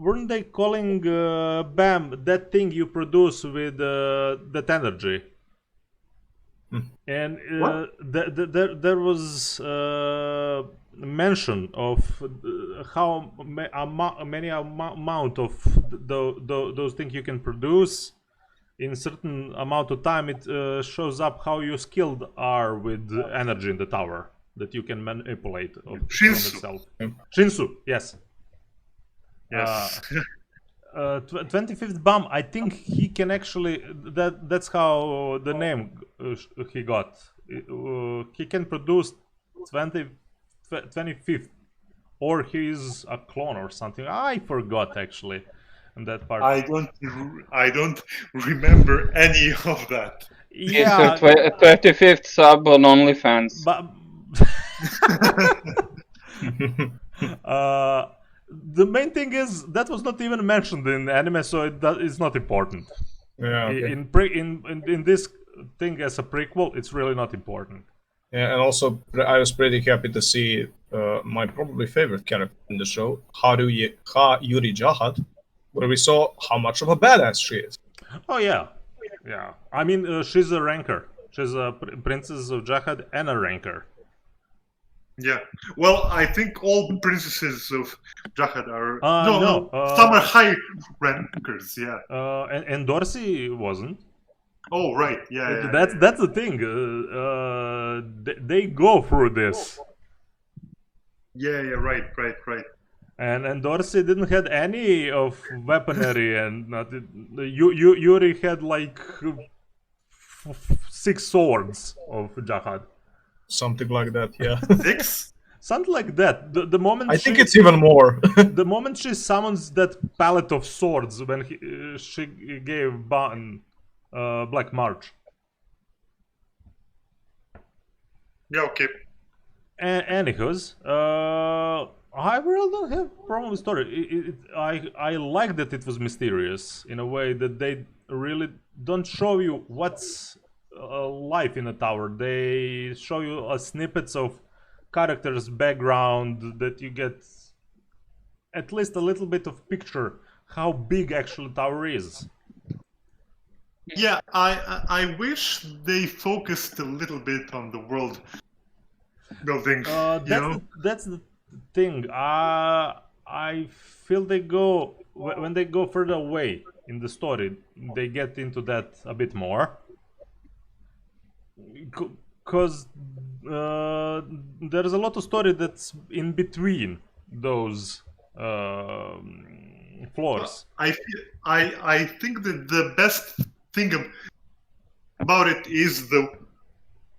Weren't they calling BAM that thing you produce with that energy? And there was mention of how many amount of those things you can produce in certain amount of time. It shows up how you skilled are with energy in the tower that you can manipulate from Shinsu. itself. Shinsu, yes. Yes. 25th BAM, I think he can actually. That's how the name he got. he can produce 25th, or he's a clone or something. I forgot actually, in that part. I don't remember any of that. It's her Yeah, 25th sub on OnlyFans. but the main thing is that was not even mentioned in anime, so it's not important. Yeah, okay. In this thing as a prequel, it's really not important. Yeah, and also I was pretty happy to see my probably favorite character in the show, Yuri Jahad, where we saw how much of a badass she is. Oh yeah. I mean, she's a ranker. She's a princess of Jahad and a ranker. Yeah. Well, I think all princesses of Jahad are no, some are high rankers. Yeah. And Dorsey wasn't. Oh right. Yeah. That's the thing. They go through this. Yeah. Right. And Dorsey didn't had any of weaponry, and Yuri had like 6 swords of Jahad. Something like that, yeah. 6? Something like that. The moment I think it's even more. the moment she summons that palette of swords when she gave Ban Black March. Yeah. Okay. Anywho's, I really don't have problem with story. I like that it was mysterious in a way that they really don't show you what's life in a tower. They show you snippets of characters' background that you get at least a little bit of picture how big actually tower is. Yeah. I wish they focused a little bit on the world building. That's the thing. I feel they go when they go further away in the story, they get into that a bit more. Because there's a lot of story that's in between those floors. I think that the best thing about it is the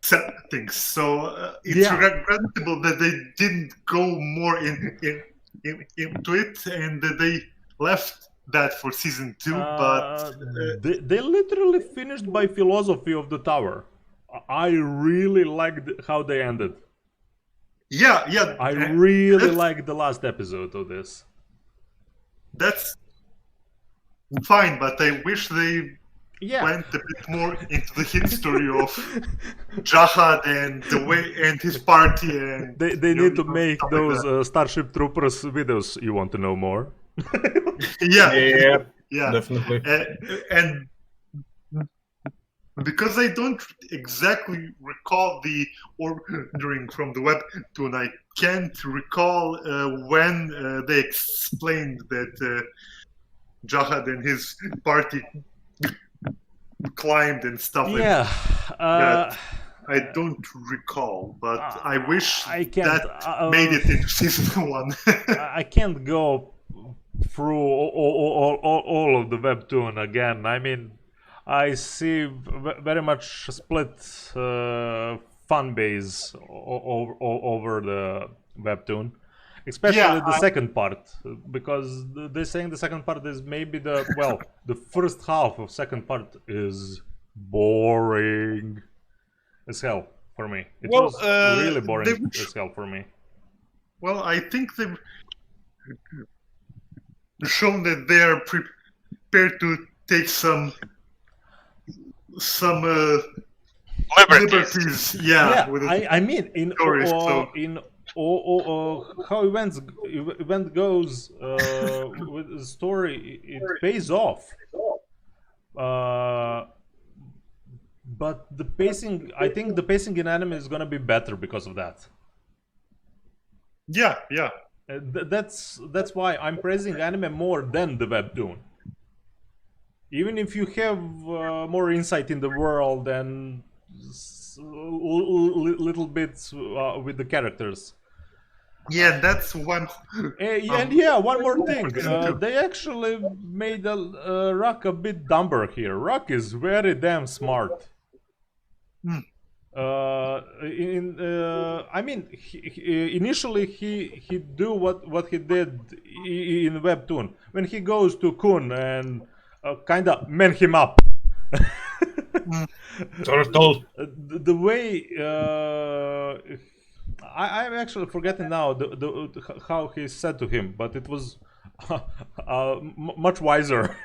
settings. So it's regrettable that they didn't go more into it, and that they left that for season 2. But they literally finished by philosophy of the tower. I really liked how they ended. Yeah. I really liked the last episode of this. That's fine, but I wish they went a bit more into the history of Jahad and the way and his party. And they need to make those Starship Troopers videos. You want to know more? Yeah, definitely. And because I don't exactly recall the ordering from the webtoon, I can't recall when they explained that Jahad and his party climbed and stuff like that. I don't recall, but I wish that made it into season 1. I can't go through all of the webtoon again. I mean, I see very much split fan base over the webtoon, especially the second part, because they're saying the second part is maybe the first half of second part is boring as hell for me. It was really boring as hell for me. Well, I think they've shown that they are prepared to take some liberties. I mean, in how event goes with the story, it pays off. But the pacing, I think the pacing in anime is gonna be better because of that. Yeah. That's why I'm praising anime more than the webtoon. Even if you have more insight in the world and little bits with the characters. Yeah, that's one. One more thing. They actually made Rock a bit dumber here. Rock is very damn smart. I mean, initially he do what he did in Webtoon when he goes to Kun and kind of man him up. Turtle. The way I'm actually forgetting now how he said to him, but it was much wiser.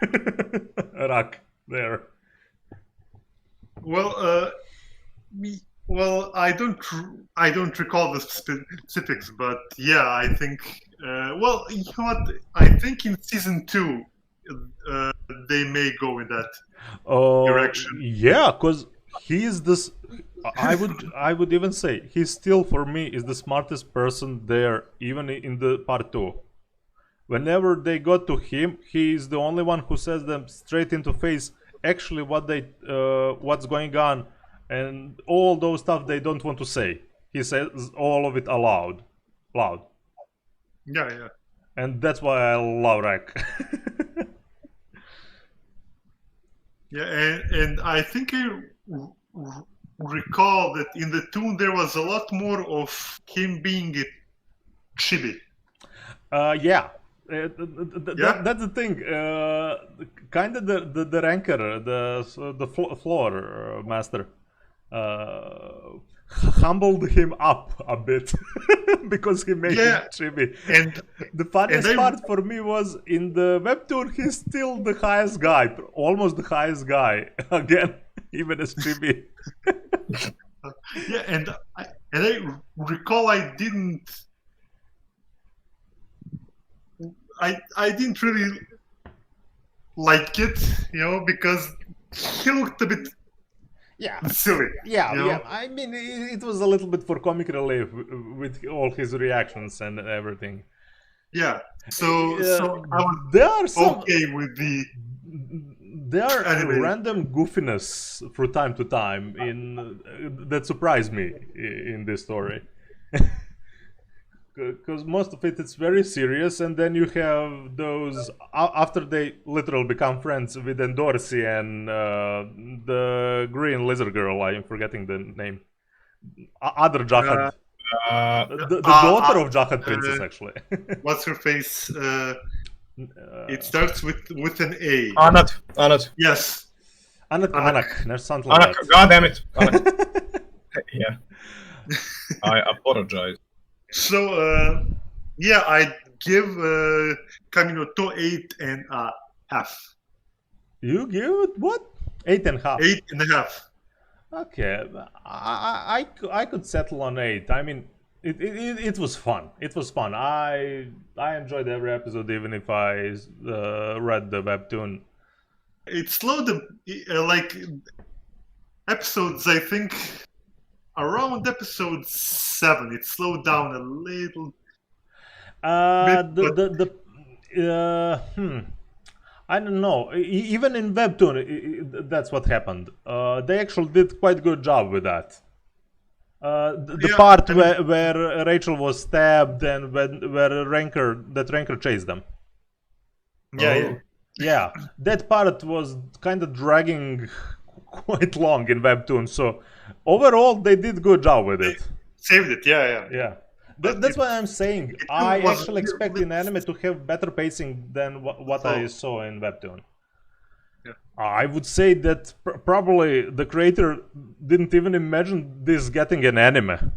Rak there. Well, well, I don't recall the specifics, but yeah, I think. Well, you know what? I think in season 2, they may go in that direction. Yeah, because he's this. I would even say he still for me is the smartest person there, even in the part 2. Whenever they got to him, he is the only one who says them straight into face. Actually, what's going on, and all those stuff they don't want to say. He says all of it loud. Yeah. And that's why I love Rek. Yeah, and I think I recall that in the tune there was a lot more of him being a chibi. Yeah. That's the thing. Kind of the ranker, the floor master, humbled him up a bit because he made him chibi. And the funniest part for me was in the webtoon, he's still the highest guy, almost the highest guy again, even as chibi. Yeah, and I recall I didn't really like it, because he looked a bit silly. Yeah. I mean, it was a little bit for comic relief with all his reactions and everything. Yeah. So I was there are some okay with the. There are anime. Random goofiness from time to time that surprised me in this story. Because most of it's very serious, and then you have those after they literally become friends with Endorsi and the green lizard girl. I am forgetting the name. Other Jahad, the daughter of Jahad princess, actually. What's her face? It starts with an A. Anat. Yes. Anak. There's something like that. God damn it. Yeah. I apologize. So, yeah, I'd give Kamino to 8.5. You give it what? 8.5. 8.5. Okay, I could settle on 8. I mean, it was fun. It was fun. I enjoyed every episode, even if I read the webtoon. It slowed like episodes, I think. Around episode 7, it slowed down a little bit. I don't know. Even in Webtoon, that's what happened. They actually did quite a good job with that. The part where Rachel was stabbed and where Ranker chased them. Yeah. That part was kind of dragging quite long in Webtoon, so overall they did good job with it. Saved it, yeah. That's what I'm saying. I actually expect in anime to have better pacing than what I saw in Webtoon. Yeah. I would say that probably the creator didn't even imagine this getting an anime.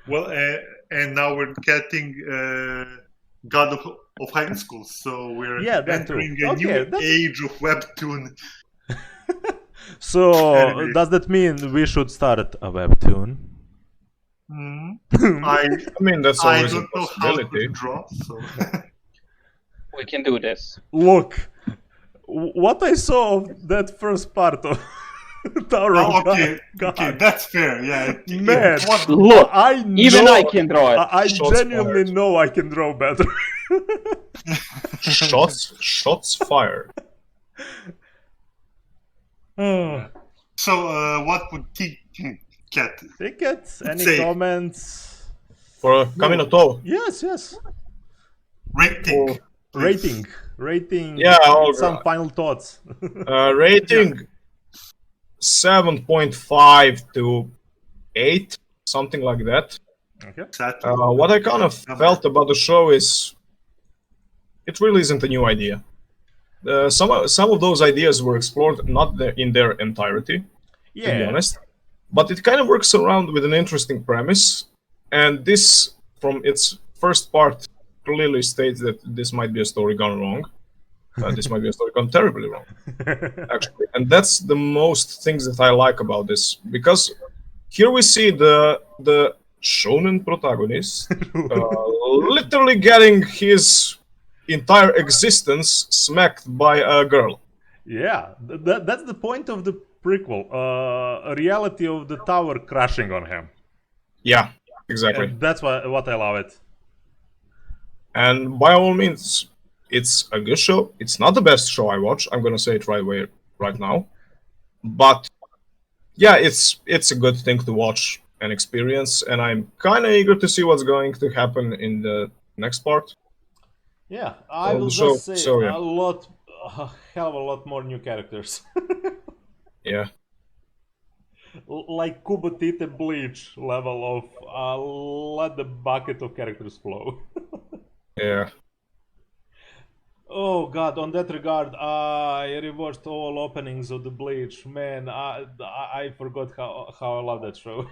Well, and now we're getting God of High School, so we're entering a new age of Webtoon. So, anime. Does that mean we should start a Webtoon? I mean, that's always don't a know how possibility. to draw, so. We can do this. Look, what I saw of that first part of Tower of Okay, that's fair, yeah. Man, Look, even I know, can draw it. I genuinely know I can draw better. Shots fired. So, what would get? Tickets? Any Say. comments? For Kamino to. Yes. Rating. Rating. Yeah, Some final thoughts. Rating 7.5 to 8, something like that. Okay. What I kind of felt about the show is it really isn't a new idea. Some of those ideas were explored not in their entirety, to be Yeah. honest, but it kind of works around with an interesting premise, and this, from its first part, clearly states that this might be a story gone wrong. This might be a story gone terribly wrong, actually, and that's the most things that I like about this, because here we see the shonen protagonist literally getting his entire existence smacked by a girl. Yeah, that's the point of the prequel. A reality of the tower crashing on him. Yeah, exactly. And that's what I love it. And by all means, it's a good show. It's not the best show I watch. I'm gonna say it right now. But yeah, it's a good thing to watch and experience, and I'm kind of eager to see what's going to happen in the next part. Yeah, I will just say a hell of a lot more new characters. Yeah. Like Kubo-Tite Bleach level of let the bucket of characters flow. Yeah. Oh god, on that regard, I rewatched all openings of the Bleach. Man, I forgot how I love that show.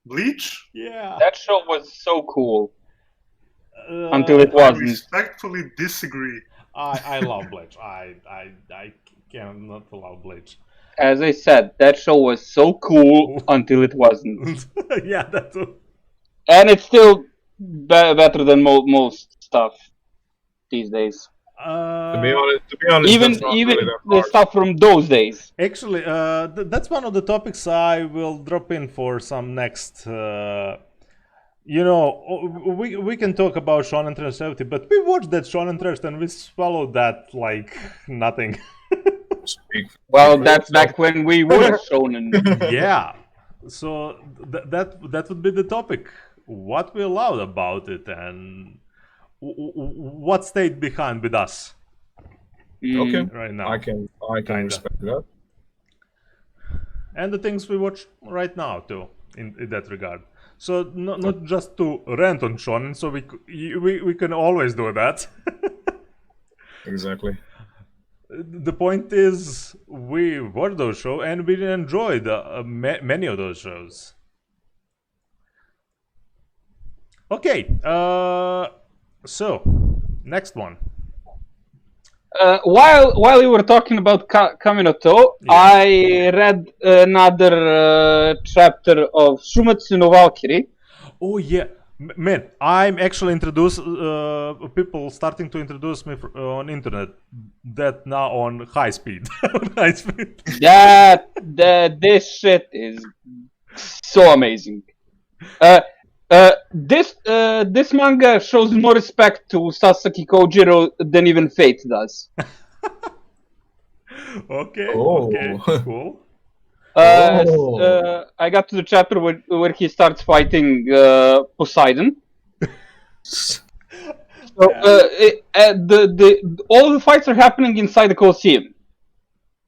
Bleach? Yeah. That show was so cool. Until it wasn't. I respectfully disagree. I love Bleach. I cannot allow Bleach. As I said, that show was so cool until it wasn't. Yeah, that too. And it's still better than most stuff these days. To be honest, even that's not even really that the hard. stuff from those days. Actually, that's one of the topics I will drop in for some next. We can talk about Shonen Trash everything, but we watched that Shonen Trash and we swallowed that like nothing. Well, that's back when we were shonen. Yeah, so that would be the topic. What we allowed about it and what stayed behind with us Okay. right now. I can Kinda. respect that. And the things we watch right now too, in that regard. So not just to rant on shonen, so we can always do that. Exactly. The point is, we watched those shows and we enjoyed many of those shows. Okay, so next one. While you were talking about Kaminoto, I read another chapter of Shumatsu no Valkyrie. Oh yeah, man! I'm actually introduced people starting to introduce me on internet that now on high speed. On high speed. This shit is so amazing. This manga shows more respect to Sasaki Kojiro than even Fate does. Okay. Oh. Okay. Cool. I got to the chapter where he starts fighting Poseidon. So all the fights are happening inside the Colosseum.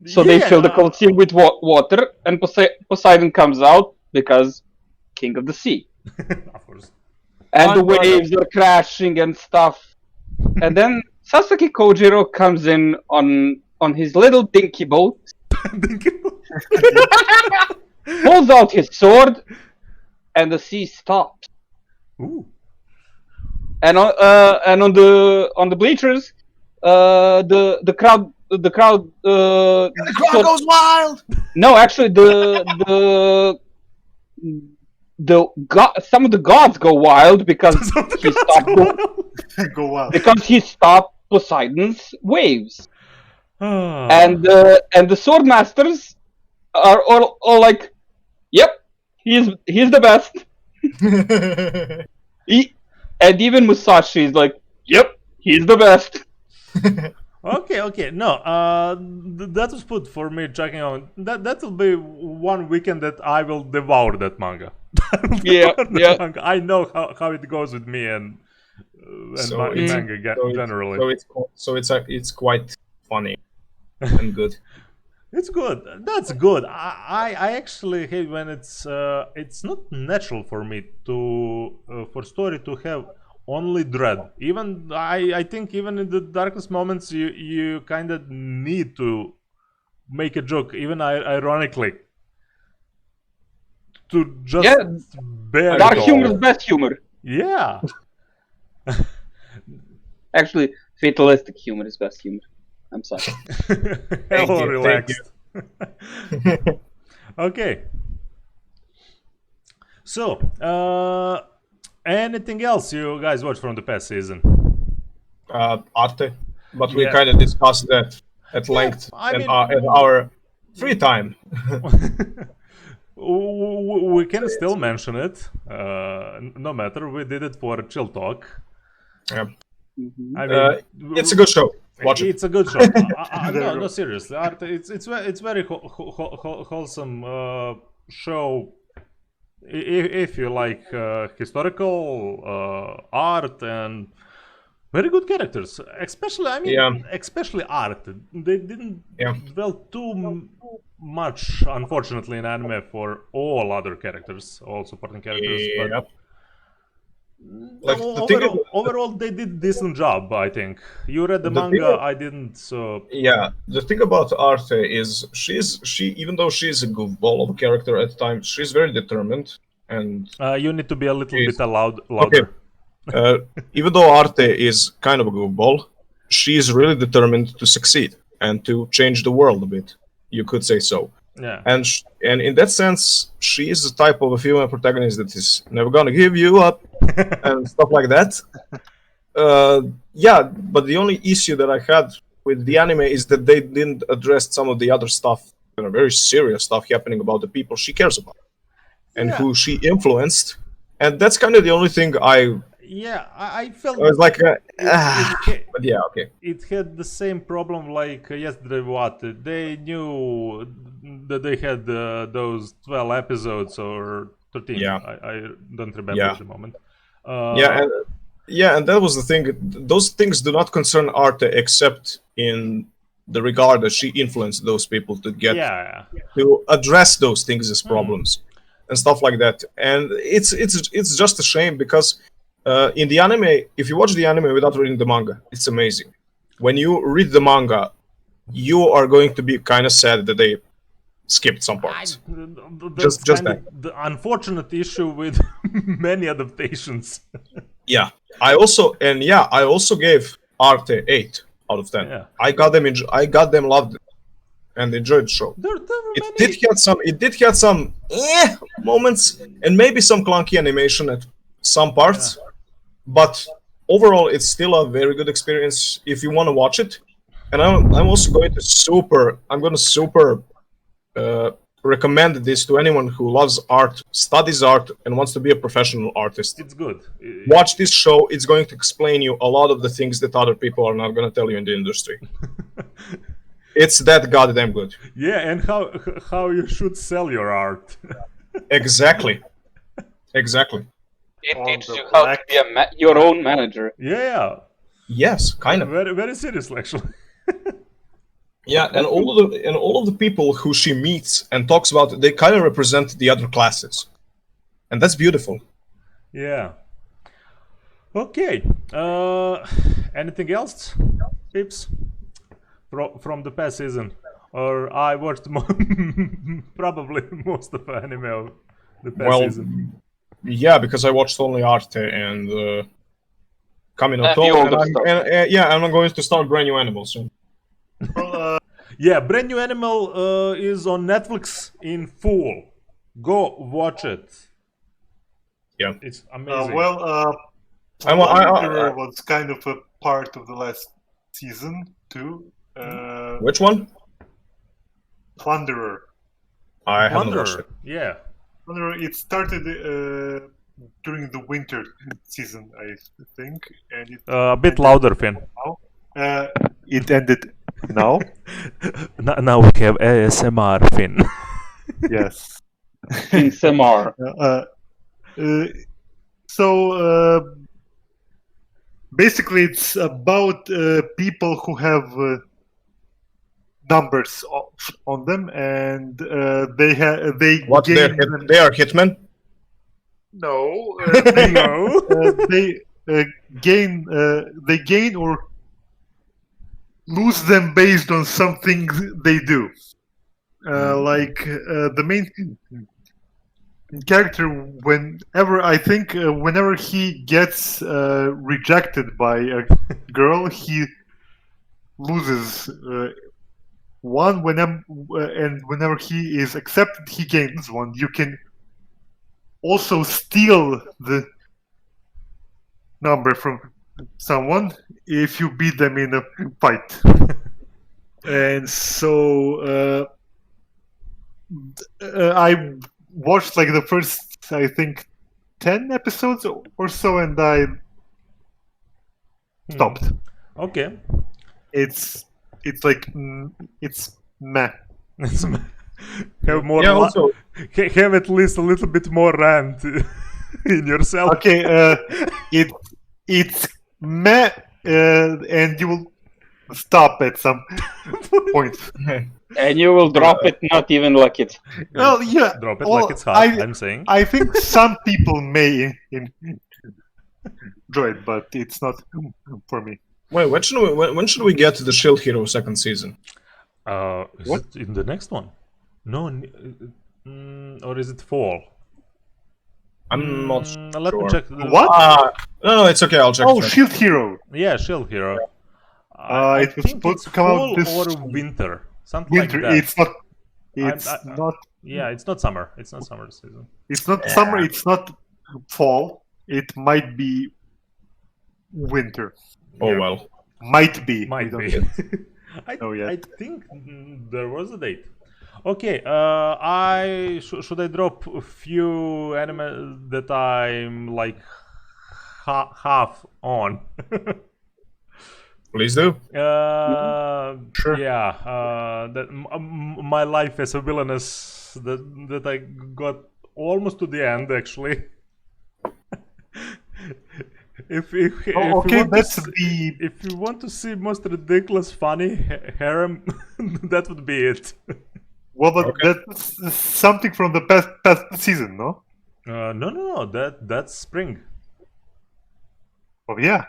So they fill the Colosseum with water, and Poseidon comes out because King of the Sea. Of course. And the waves are crashing and stuff. And then Sasaki Kojiro comes in on his little dinky boat, pulls out his sword, and the sea stops. Ooh. And on the bleachers, the crowd goes wild. No, actually, some of the gods go wild because he stopped Poseidon's waves, and the sword masters are all like, "Yep, he's the best." And even Musashi is like, "Yep, he's the best." Okay. No, that was put for me checking out. That will be one weekend that I will devour that manga. Yeah. Manga. I know how it goes with me and manga generally. So it's quite funny and good. It's good. That's good. I actually hate when it's not natural for me to for story to have only dread. Even I think even in the darkest moments you kind of need to make a joke, even ironically, to just Yeah, bear it dark humor all. is best humor. Yeah. Actually, fatalistic humor is best humor. I'm sorry. Hello, you, relaxed. Okay. So, anything else you guys watched from the past season? Arte, but we Yeah. kind of discussed that at length I and mean- at our free time. We can still mention it. No matter, we did it for a chill talk. Yeah. Mhm. I mean, It's a good show. Watch it. It's a good show. No, seriously, Art. It's very wholesome show. If you like historical art and very good characters, especially especially Art. They didn't Yeah. dwell too much, unfortunately, in anime for all other characters, all supporting characters. But Yep. Like the thing is, overall, they did decent job. I think you read the The manga. thing- I didn't. So yeah, the thing about Arte is she even though she's a goofball of a character at times, she's very determined and you need to be a little Yes. bit louder. even though Arte is kind of a goofball, she's really determined to succeed and to change the world a bit. You could say so. Yeah. And in that sense, she is the type of a female protagonist that is never gonna give you up and stuff like that. Yeah, but the only issue that I had with the anime is that they didn't address some of the other stuff, very serious stuff happening about the people she cares about and Yeah. who she influenced. And that's kind of the only thing I Yeah, I felt was like, but yeah, okay. it had the same problem like yesterday. What they knew that they had those 12 episodes or 13. Yeah. I don't remember Yeah. at the moment. And that was the thing. Those things do not concern Arte except in the regard that she influenced those people to get Yeah. to address those things as problems and stuff like that. And it's just a shame because in the anime, if you watch the anime without reading the manga, it's amazing. When you read the manga, you are going to be kind of sad that they skipped some parts. That's Just kind of the unfortunate issue with many adaptations. Yeah, I also gave Arte 8 out of 10. Yeah. I got them loved it and enjoyed the show. There were It many. did have some moments and maybe some clunky animation at some parts, but overall it's still a very good experience if you want to watch it. And I'm also going to super recommend this to anyone who loves art, studies art, and wants to be a professional artist. It's good. Watch this show. It's going to explain you a lot of the things that other people are not going to tell you in the industry. It's that goddamn good. Yeah, and how you should sell your art. Exactly. It On teaches the you how to black- be your own manager. Yeah, Yes, kind of. very very seriously actually. Yeah, and all of the people who she meets and talks about, they kind of represent the other classes, and that's beautiful. Yeah. Okay. Anything else, peeps? From the past season, or I watched probably most of anime of the past season. Yeah, because I watched only Arte and Kami no And To, the older and stuff. and I'm going to start Brand New Animals soon. Well, Yeah, Brand New Animal is on Netflix in full. Go watch it. Yeah. It's amazing. Plunderer was kind of a part of the last season too. Which one? Plunderer. I haven't watched Wonder. it. Yeah. Plunderer. It started during the winter season, I think, and it A bit louder, Finn. it ended now. Now we have ASMR, Finn. Yes. In Samar. So basically, it's about people who have numbers on them, and they What? gain They are hitmen. no No. they gain or lose them based on something they do. Like the main character, whenever he gets rejected by a girl, he loses one. And whenever he is accepted, he gains one. You can also steal the number from someone if you beat them in a fight. And so I watched like the first, I think, 10 episodes or so, and I stopped. Okay. It's like it's meh. Have more. Yeah. Also, Have at least a little bit more rant in yourself. Okay, it's meh, and you will stop at some point. And you will drop it, not even like it. Well, yeah. Drop it well, like it's hot. I'm saying. I think some people may enjoy it, but it's not for me. wait, when should we get to the Shield Hero second season? Is it in the next one? No, or is it fall? I'm not Let me sure. check. What? No, it's okay. I'll check. Oh, first. Shield Hero. Yeah, Shield Hero. I It was think supposed it's to come out fall this or winter, something winter. like that. It's not. It's I- not. Yeah, it's not summer. It's not summer season. It's not summer. It's not fall. It might be winter. Oh Yeah. well. Might be. We Might don't be. get- I, know yet. I think there was a date. Okay, should I drop a few anime that I'm like half on? Please do. Sure. Yeah, that my life as a villainess that I got almost to the end actually. If you okay, want that's to see, the. if you want to see most ridiculous funny harem, that would be it. Well, but that's something from the past season, no? No, that's spring. Oh yeah,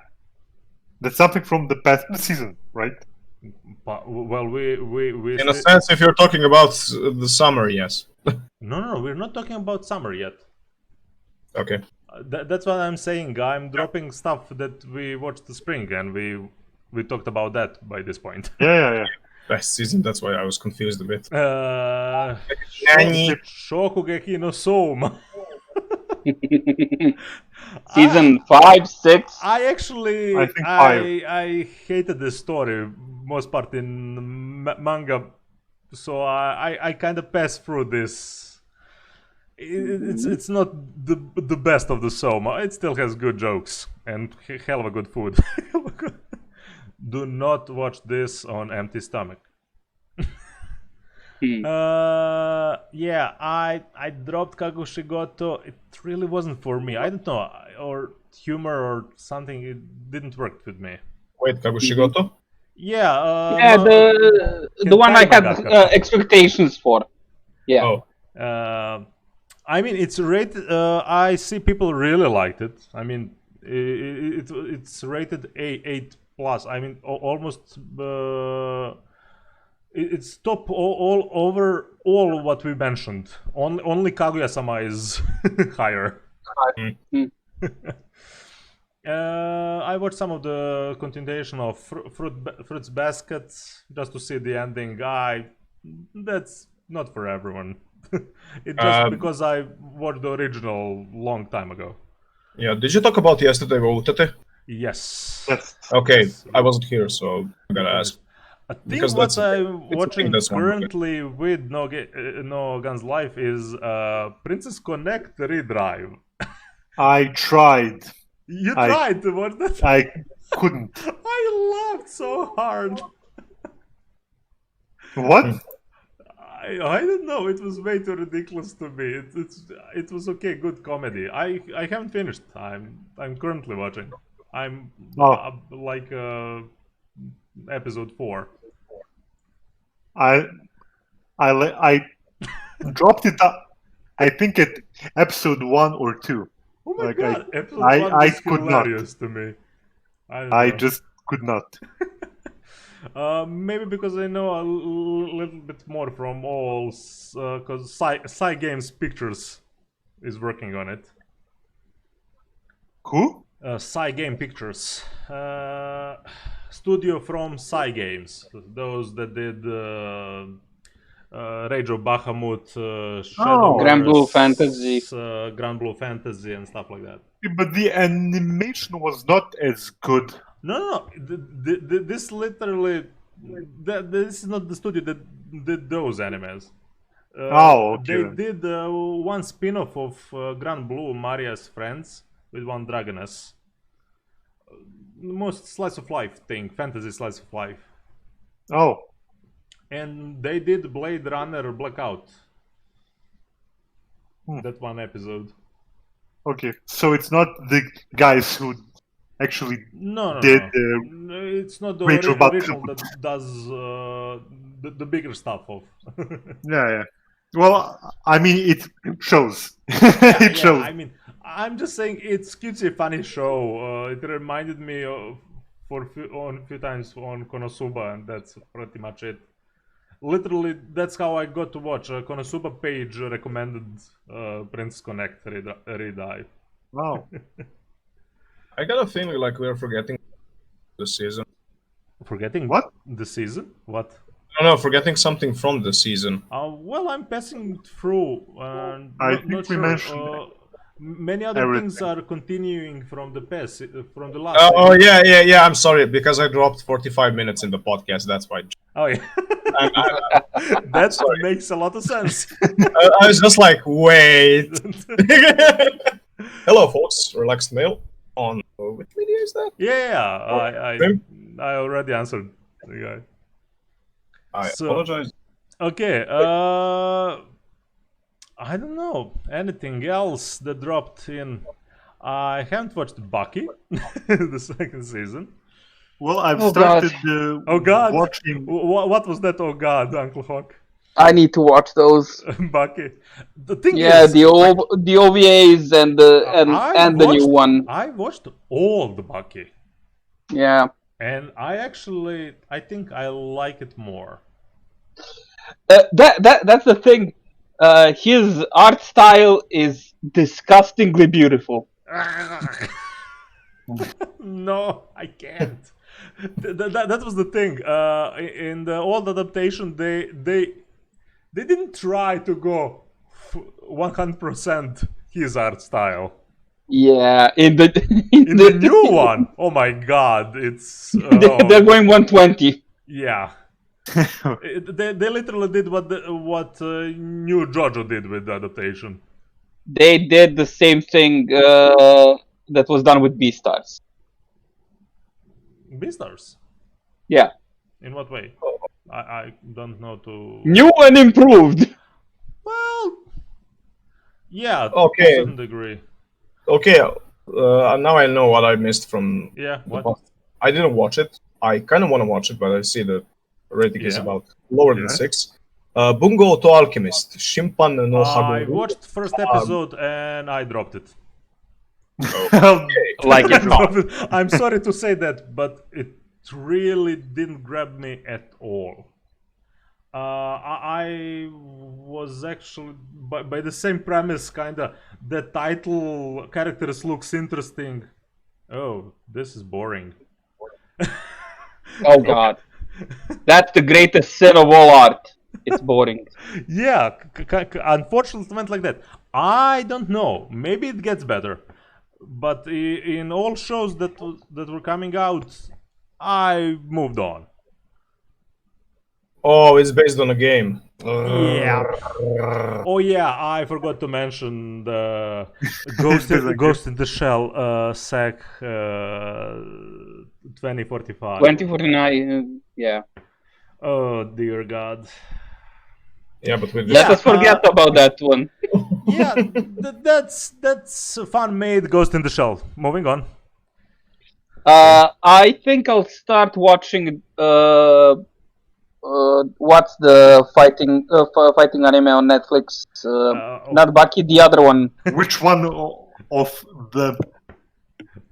that's something from the past season, right? Well, we In a sense, if you're talking about the summer, yes. no, we're not talking about summer yet. Okay. That's what I'm saying. I'm dropping stuff that we watched the spring, and we talked about that by this point. Yeah. Best season. That's why I was confused a bit. Nani? Shokugeki no Soma. Season 5, 6. I actually I think 5. I hated this story most part in manga, so I kind of passed through this. It's not the best of the Soma. It still has good jokes and hell of a good food. Do not watch this on empty stomach. Yeah, I dropped Kakushigoto. It really wasn't for me. I don't know, or humor or something. It didn't work with me. Wait, Kakushigoto? Yeah. Yeah, the one I had expectations for. Yeah. Oh. I mean, it's rated. I see people really liked it. I mean, it's rated A8 plus. I mean, almost. It's top all over all what we mentioned. Only Kaguya-sama is higher. I watched some of the continuation of Fruits Basket just to see the ending. That's not for everyone. It's just because I watched the original long time ago. Yeah, did you talk about yesterday, Utete? Yes. Okay, I wasn't here, so I gotta ask. I think Because what that's I'm watching that's one currently with No Guns Life is Princess Connect Redrive. I tried. You tried to watch that? I couldn't. I laughed so hard. What? I don't know. It was way too ridiculous to me. It was okay, good comedy. I haven't finished. I'm currently watching. I'm like episode 4. I dropped it. I think at episode 1 or 2. Oh my Like, god, episode I 1 was could not. hilarious to me. I don't I know. just could not. Maybe because I know a little bit more from all, because Psy Games Pictures is working on it. Who? Psy Game Pictures, studio from Psy Games, those that did Rage of Bahamut, Shadow Grand Blue Wars, Fantasy. Grand Blue Fantasy, and stuff like that. But the animation was not as good. No. This literally, this is not the studio that did those animes. Okay. They did one spin-off of Grand Blue, Maria's Friends, with one dragoness. Most slice of life thing, fantasy slice of life. Oh, And they did Blade Runner Blackout. That one episode. okay. So it's not the guys who actually No. did. No, it's not the Rage of original Bahamut. that does the bigger stuff of. Yeah. Well, I mean, it shows. Yeah, It shows. I mean, I'm just saying it's cutesy, funny show. It reminded me of a few times on Konosuba, and that's pretty much it. Literally, that's how I got to watch. Konosuba page recommended Prince Connect Redeye. Wow. I got a feeling like we're forgetting the season. Forgetting What? the season? What? No, forgetting something from the season. Well, I'm passing through. I not think we sure. mentioned Many other everything. things are continuing from the past, from the last. Oh yeah. I'm sorry because I dropped 45 minutes in the podcast. That's why. Oh yeah, I that Sorry. makes a lot of sense. was just like, wait. Hello, folks. Relaxed Mail on which media is that? Yeah, Grim? I already answered the guy. I So- apologize. Okay, I don't know anything else that dropped in. I haven't watched Bucky, the second season. Well, I've Oh, started Oh God! watching. What was that? Oh God, Uncle Hawk, I need to watch those. Bucky. The thing Yeah, is, the OVAs and the I the new watched- one. I watched all the Bucky, Yeah. and I think I like it more. That's the thing. His art style is disgustingly beautiful. No, I can't. That was the thing. In the old adaptation, they didn't try to go 100% his art style. Yeah, in the In the new one, oh my god, it's they're going 120. yeah. They literally did what new JoJo did with the adaptation. They did the same thing that was done with Beastars. Beastars. Yeah, In what way? I don't know to. new and improved. Well, yeah, Okay. to a certain degree. Okay, now I know what I missed from. Yeah, the what? past. I didn't watch it. I kind of want to watch it, but I see the rating is Yeah. about lower than Yeah. 6. Bungo to Alchemist, Shimpan no I Haguru. watched first episode and I dropped it. Like it's not. I'm sorry to say that, but it really didn't grab me at all. I was actually by the same premise, kinda. The title characters looks interesting. Oh, this is boring. Oh God, that's the greatest sin of all art. It's boring. Yeah, unfortunately, it went like that. I don't know. Maybe it gets better, but in all shows that were coming out, I moved on. Oh, it's based on a game. Yeah. Oh yeah, I forgot to mention the Ghost in the Shell SAC 2045. 2049. Yeah. Oh dear God. Yeah, but with Let us forget about that one. Yeah, that's a fan-made Ghost in the Shell. Moving on. I think I'll start watching what's the fighting anime on Netflix? Not Baki, the other one. Which one of the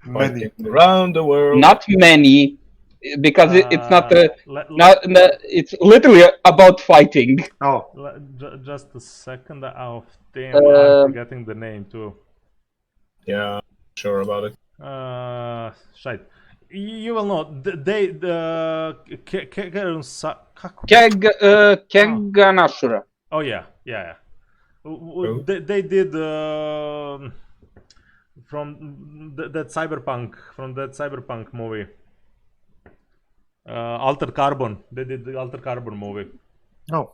many? Fighting around the world. Not many, because it's not. let- It's literally about fighting. Oh, just a second. Oh, damn, I'm forgetting the name too. Yeah, sure about it. Shite. You will know. They Keganashura. Oh yeah. They did from that cyberpunk movie. Altered Carbon. They did the Altered Carbon movie no.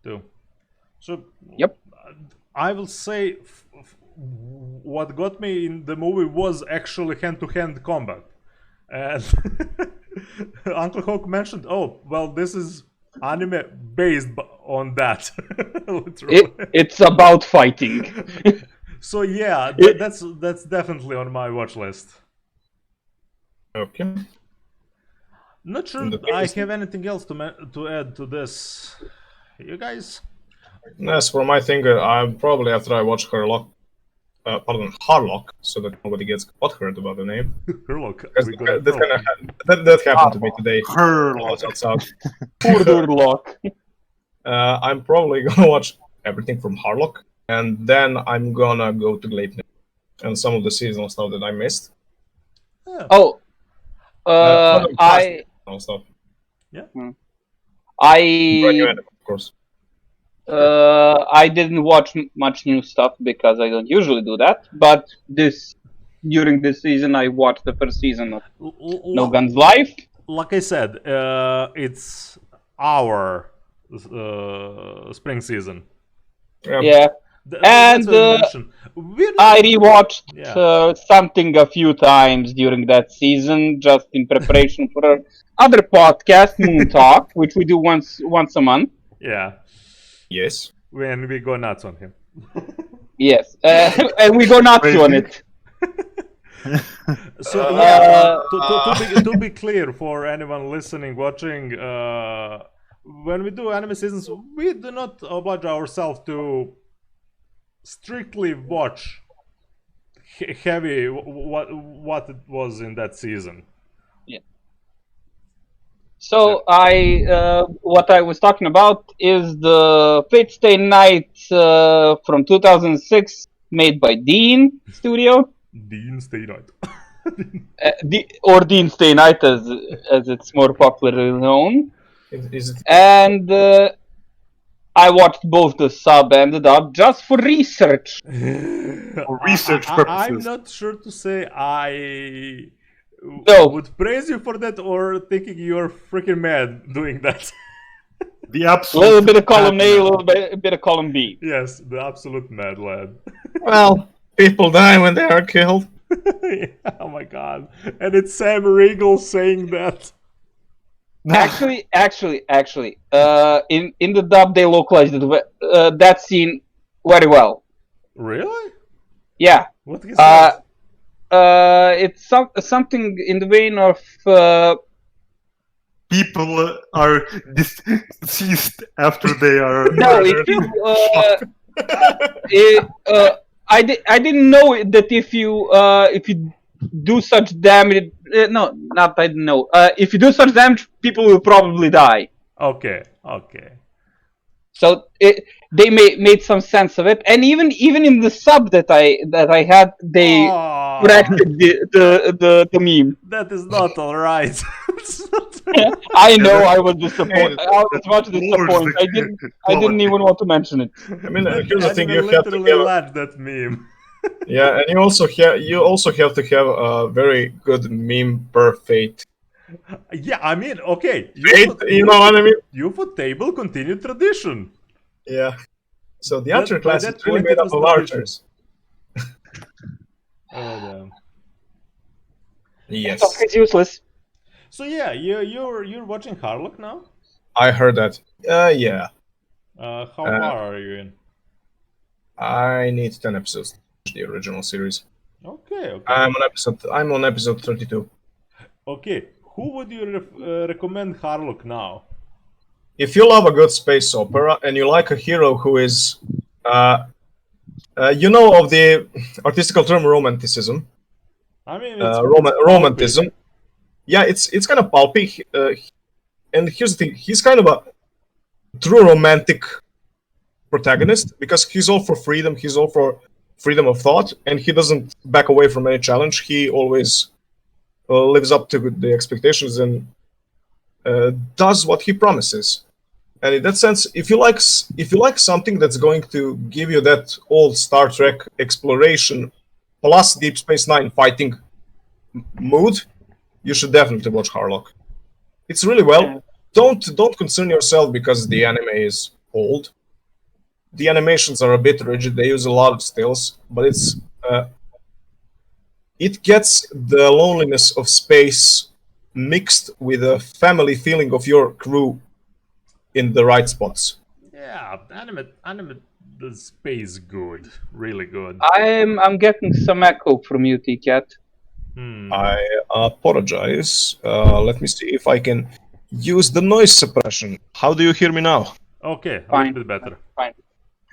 too. So Yep. I will say what got me in the movie was actually hand-to-hand combat, and Uncle Hawk mentioned, "Oh, well, this is anime based on that." Literally. It's about fighting. So yeah, that's definitely on my watch list. Okay. Not sure In the I case- have anything else to add to this. You guys? As for my thing, I'm probably after I watch Harlock, so that nobody gets butthurt about the name. Herlock. Because we got that happened to me today. Herlock. Lock. I'm probably gonna watch everything from Harlock, and then I'm gonna go to Gleipnir and some of the seasonal stuff that I missed. Oh, Other I seasonal stuff. Brand new anime, of course. I didn't watch much new stuff because I don't usually do that. But during this season, I watched the first season of No Guns Life. Like I said, it's our spring season. Yeah, That's And, what I mentioned. We're not- I rewatched Yeah. something a few times during that season, just in preparation for our other podcast, Moon Talk, which we do once a month. Yeah, Yes. when we go nuts on him. Yes, and we go nuts on it. So yeah, to be clear for anyone listening, watching, when we do anime seasons, we do not oblige ourselves to strictly watch heavy what it was in that season. So what I was talking about is the Fate Stay Night from 2006, made by Dean Studio, Dean Stay Night. or Dean Stay Night as it's more popularly known. Is it? And I watched both the sub and the dub just for research. For research I'm purposes. not sure to say I No. would praise you for that or thinking you're freaking mad doing that. The A absolute. little bit of column A, a little bit of column B. Yes, the absolute mad lad. Well, people die when they are killed. Oh my god. And it's Sam Riegel saying that. Actually, in the dub they localized that scene very well. Really? Yeah. What he says? It's something in the vein of People are deceased after they are. no. I didn't know that if you do such damage. No, not I didn't know. If you do such damage, people will probably die. Okay. So they made some sense of it, and even in the sub that I had, they Aw, corrected the meme. that is not alright. I know I was disappointed. I was much Lord, disappointed. I didn't even want to mention it. I mean, here's the thing: you have to literally have, laughed that meme. yeah, and you also have to have a very good meme per fate. Yeah, I mean, okay. Fate, you know what I mean? UFO table continued tradition. Yeah. So the That- archer by class that is really point, made it up was of tradition. archers. Oh, damn. Yes, It's useless. So yeah, you're watching Harlock now. I heard that. Yeah, How far are you in? I need 10 episodes to finish the original series. Okay. I'm on episode 32. Okay, who would you recommend Harlock now? if you love a good space opera and you like a hero who is, you know of the artistical term romanticism. I mean, it's Romantism. Yeah, it's kind of pulpy. And here's the thing: he's kind of a true romantic protagonist because he's all for freedom. He's all for freedom of thought, and he doesn't back away from any challenge. He always lives up to the expectations and does what he promises. And in that sense, if you like something that's going to give you that old Star Trek exploration plus Deep Space Nine fighting mood, you should definitely watch Harlock. It's really well. Don't concern yourself because the anime is old. The animations are a bit rigid. They use a lot of stills, but it gets the loneliness of space mixed with a family feeling of your crew in the right spots. Yeah, anime, the space good, really good. I'm getting some echo from you, T-Cat. I apologize. Let me see if I can use the noise suppression. How do you hear me now? Okay, a Fine. little bit better. Fine.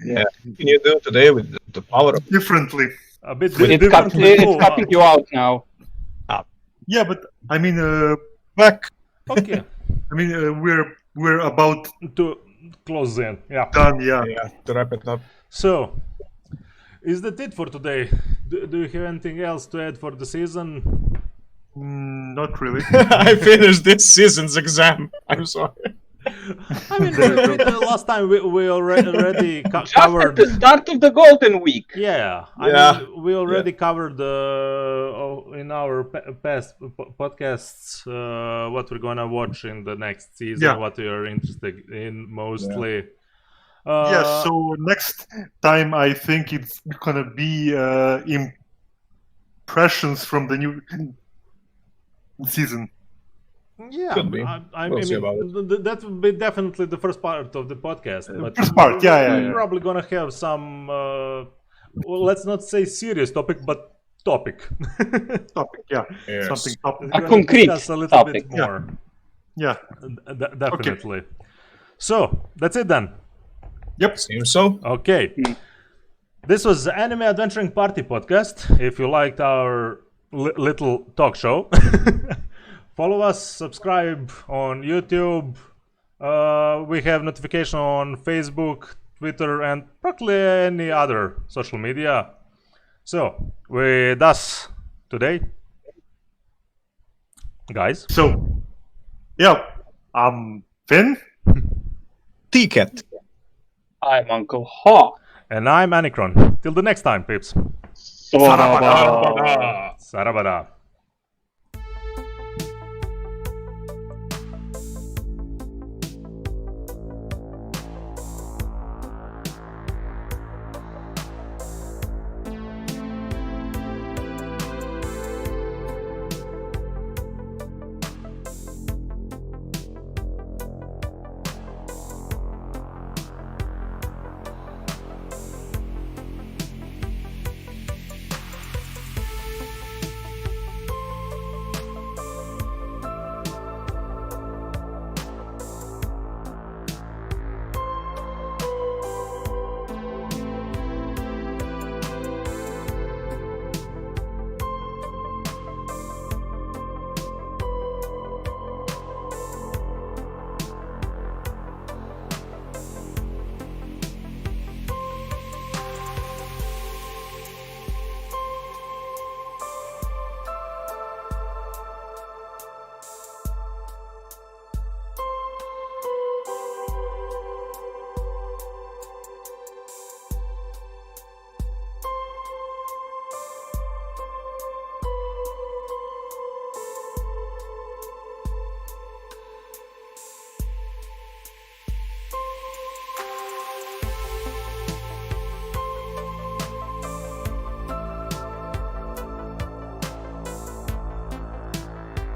Yeah. Can you do today with the power of Differently. A bit It's differently. cutting you out now. Yeah, but I mean, back? Okay, I mean, we're about to close in. Yeah. done. Yeah. Yeah, to wrap it up. So, is that it for today? Do you have anything else to add for the season? Not really. I finished this season's exam. I'm sorry. I mean, last time we already Just at covered. the start of the Golden Week. Yeah, Yeah. mean, we already covered in our past podcasts what we're gonna watch in the next season, Yeah. what we are interested in mostly. Yeah. So next time, I think it's gonna be impressions from the new season. Yeah, Could be. I We'll see mean, about that will be definitely the first part of the podcast. But First part, yeah. we're probably gonna have some. Well, let's not say serious topic, but topic. Topic, yeah. Yes. Something topic. We're A gonna concrete discuss a little topic. bit more. Yeah. Definitely. So that's it then. Yep. Seems so. Okay. This was the Anime Adventuring Party podcast. If you liked our little talk show, follow us, subscribe on YouTube. We have notification on Facebook, Twitter, and probably any other social media. So, with us today, guys. So, yeah. Finn. T-Cat. I'm Uncle Hawk. And I'm Anicron. Till the next time, peeps. Sarabada. Sarabada.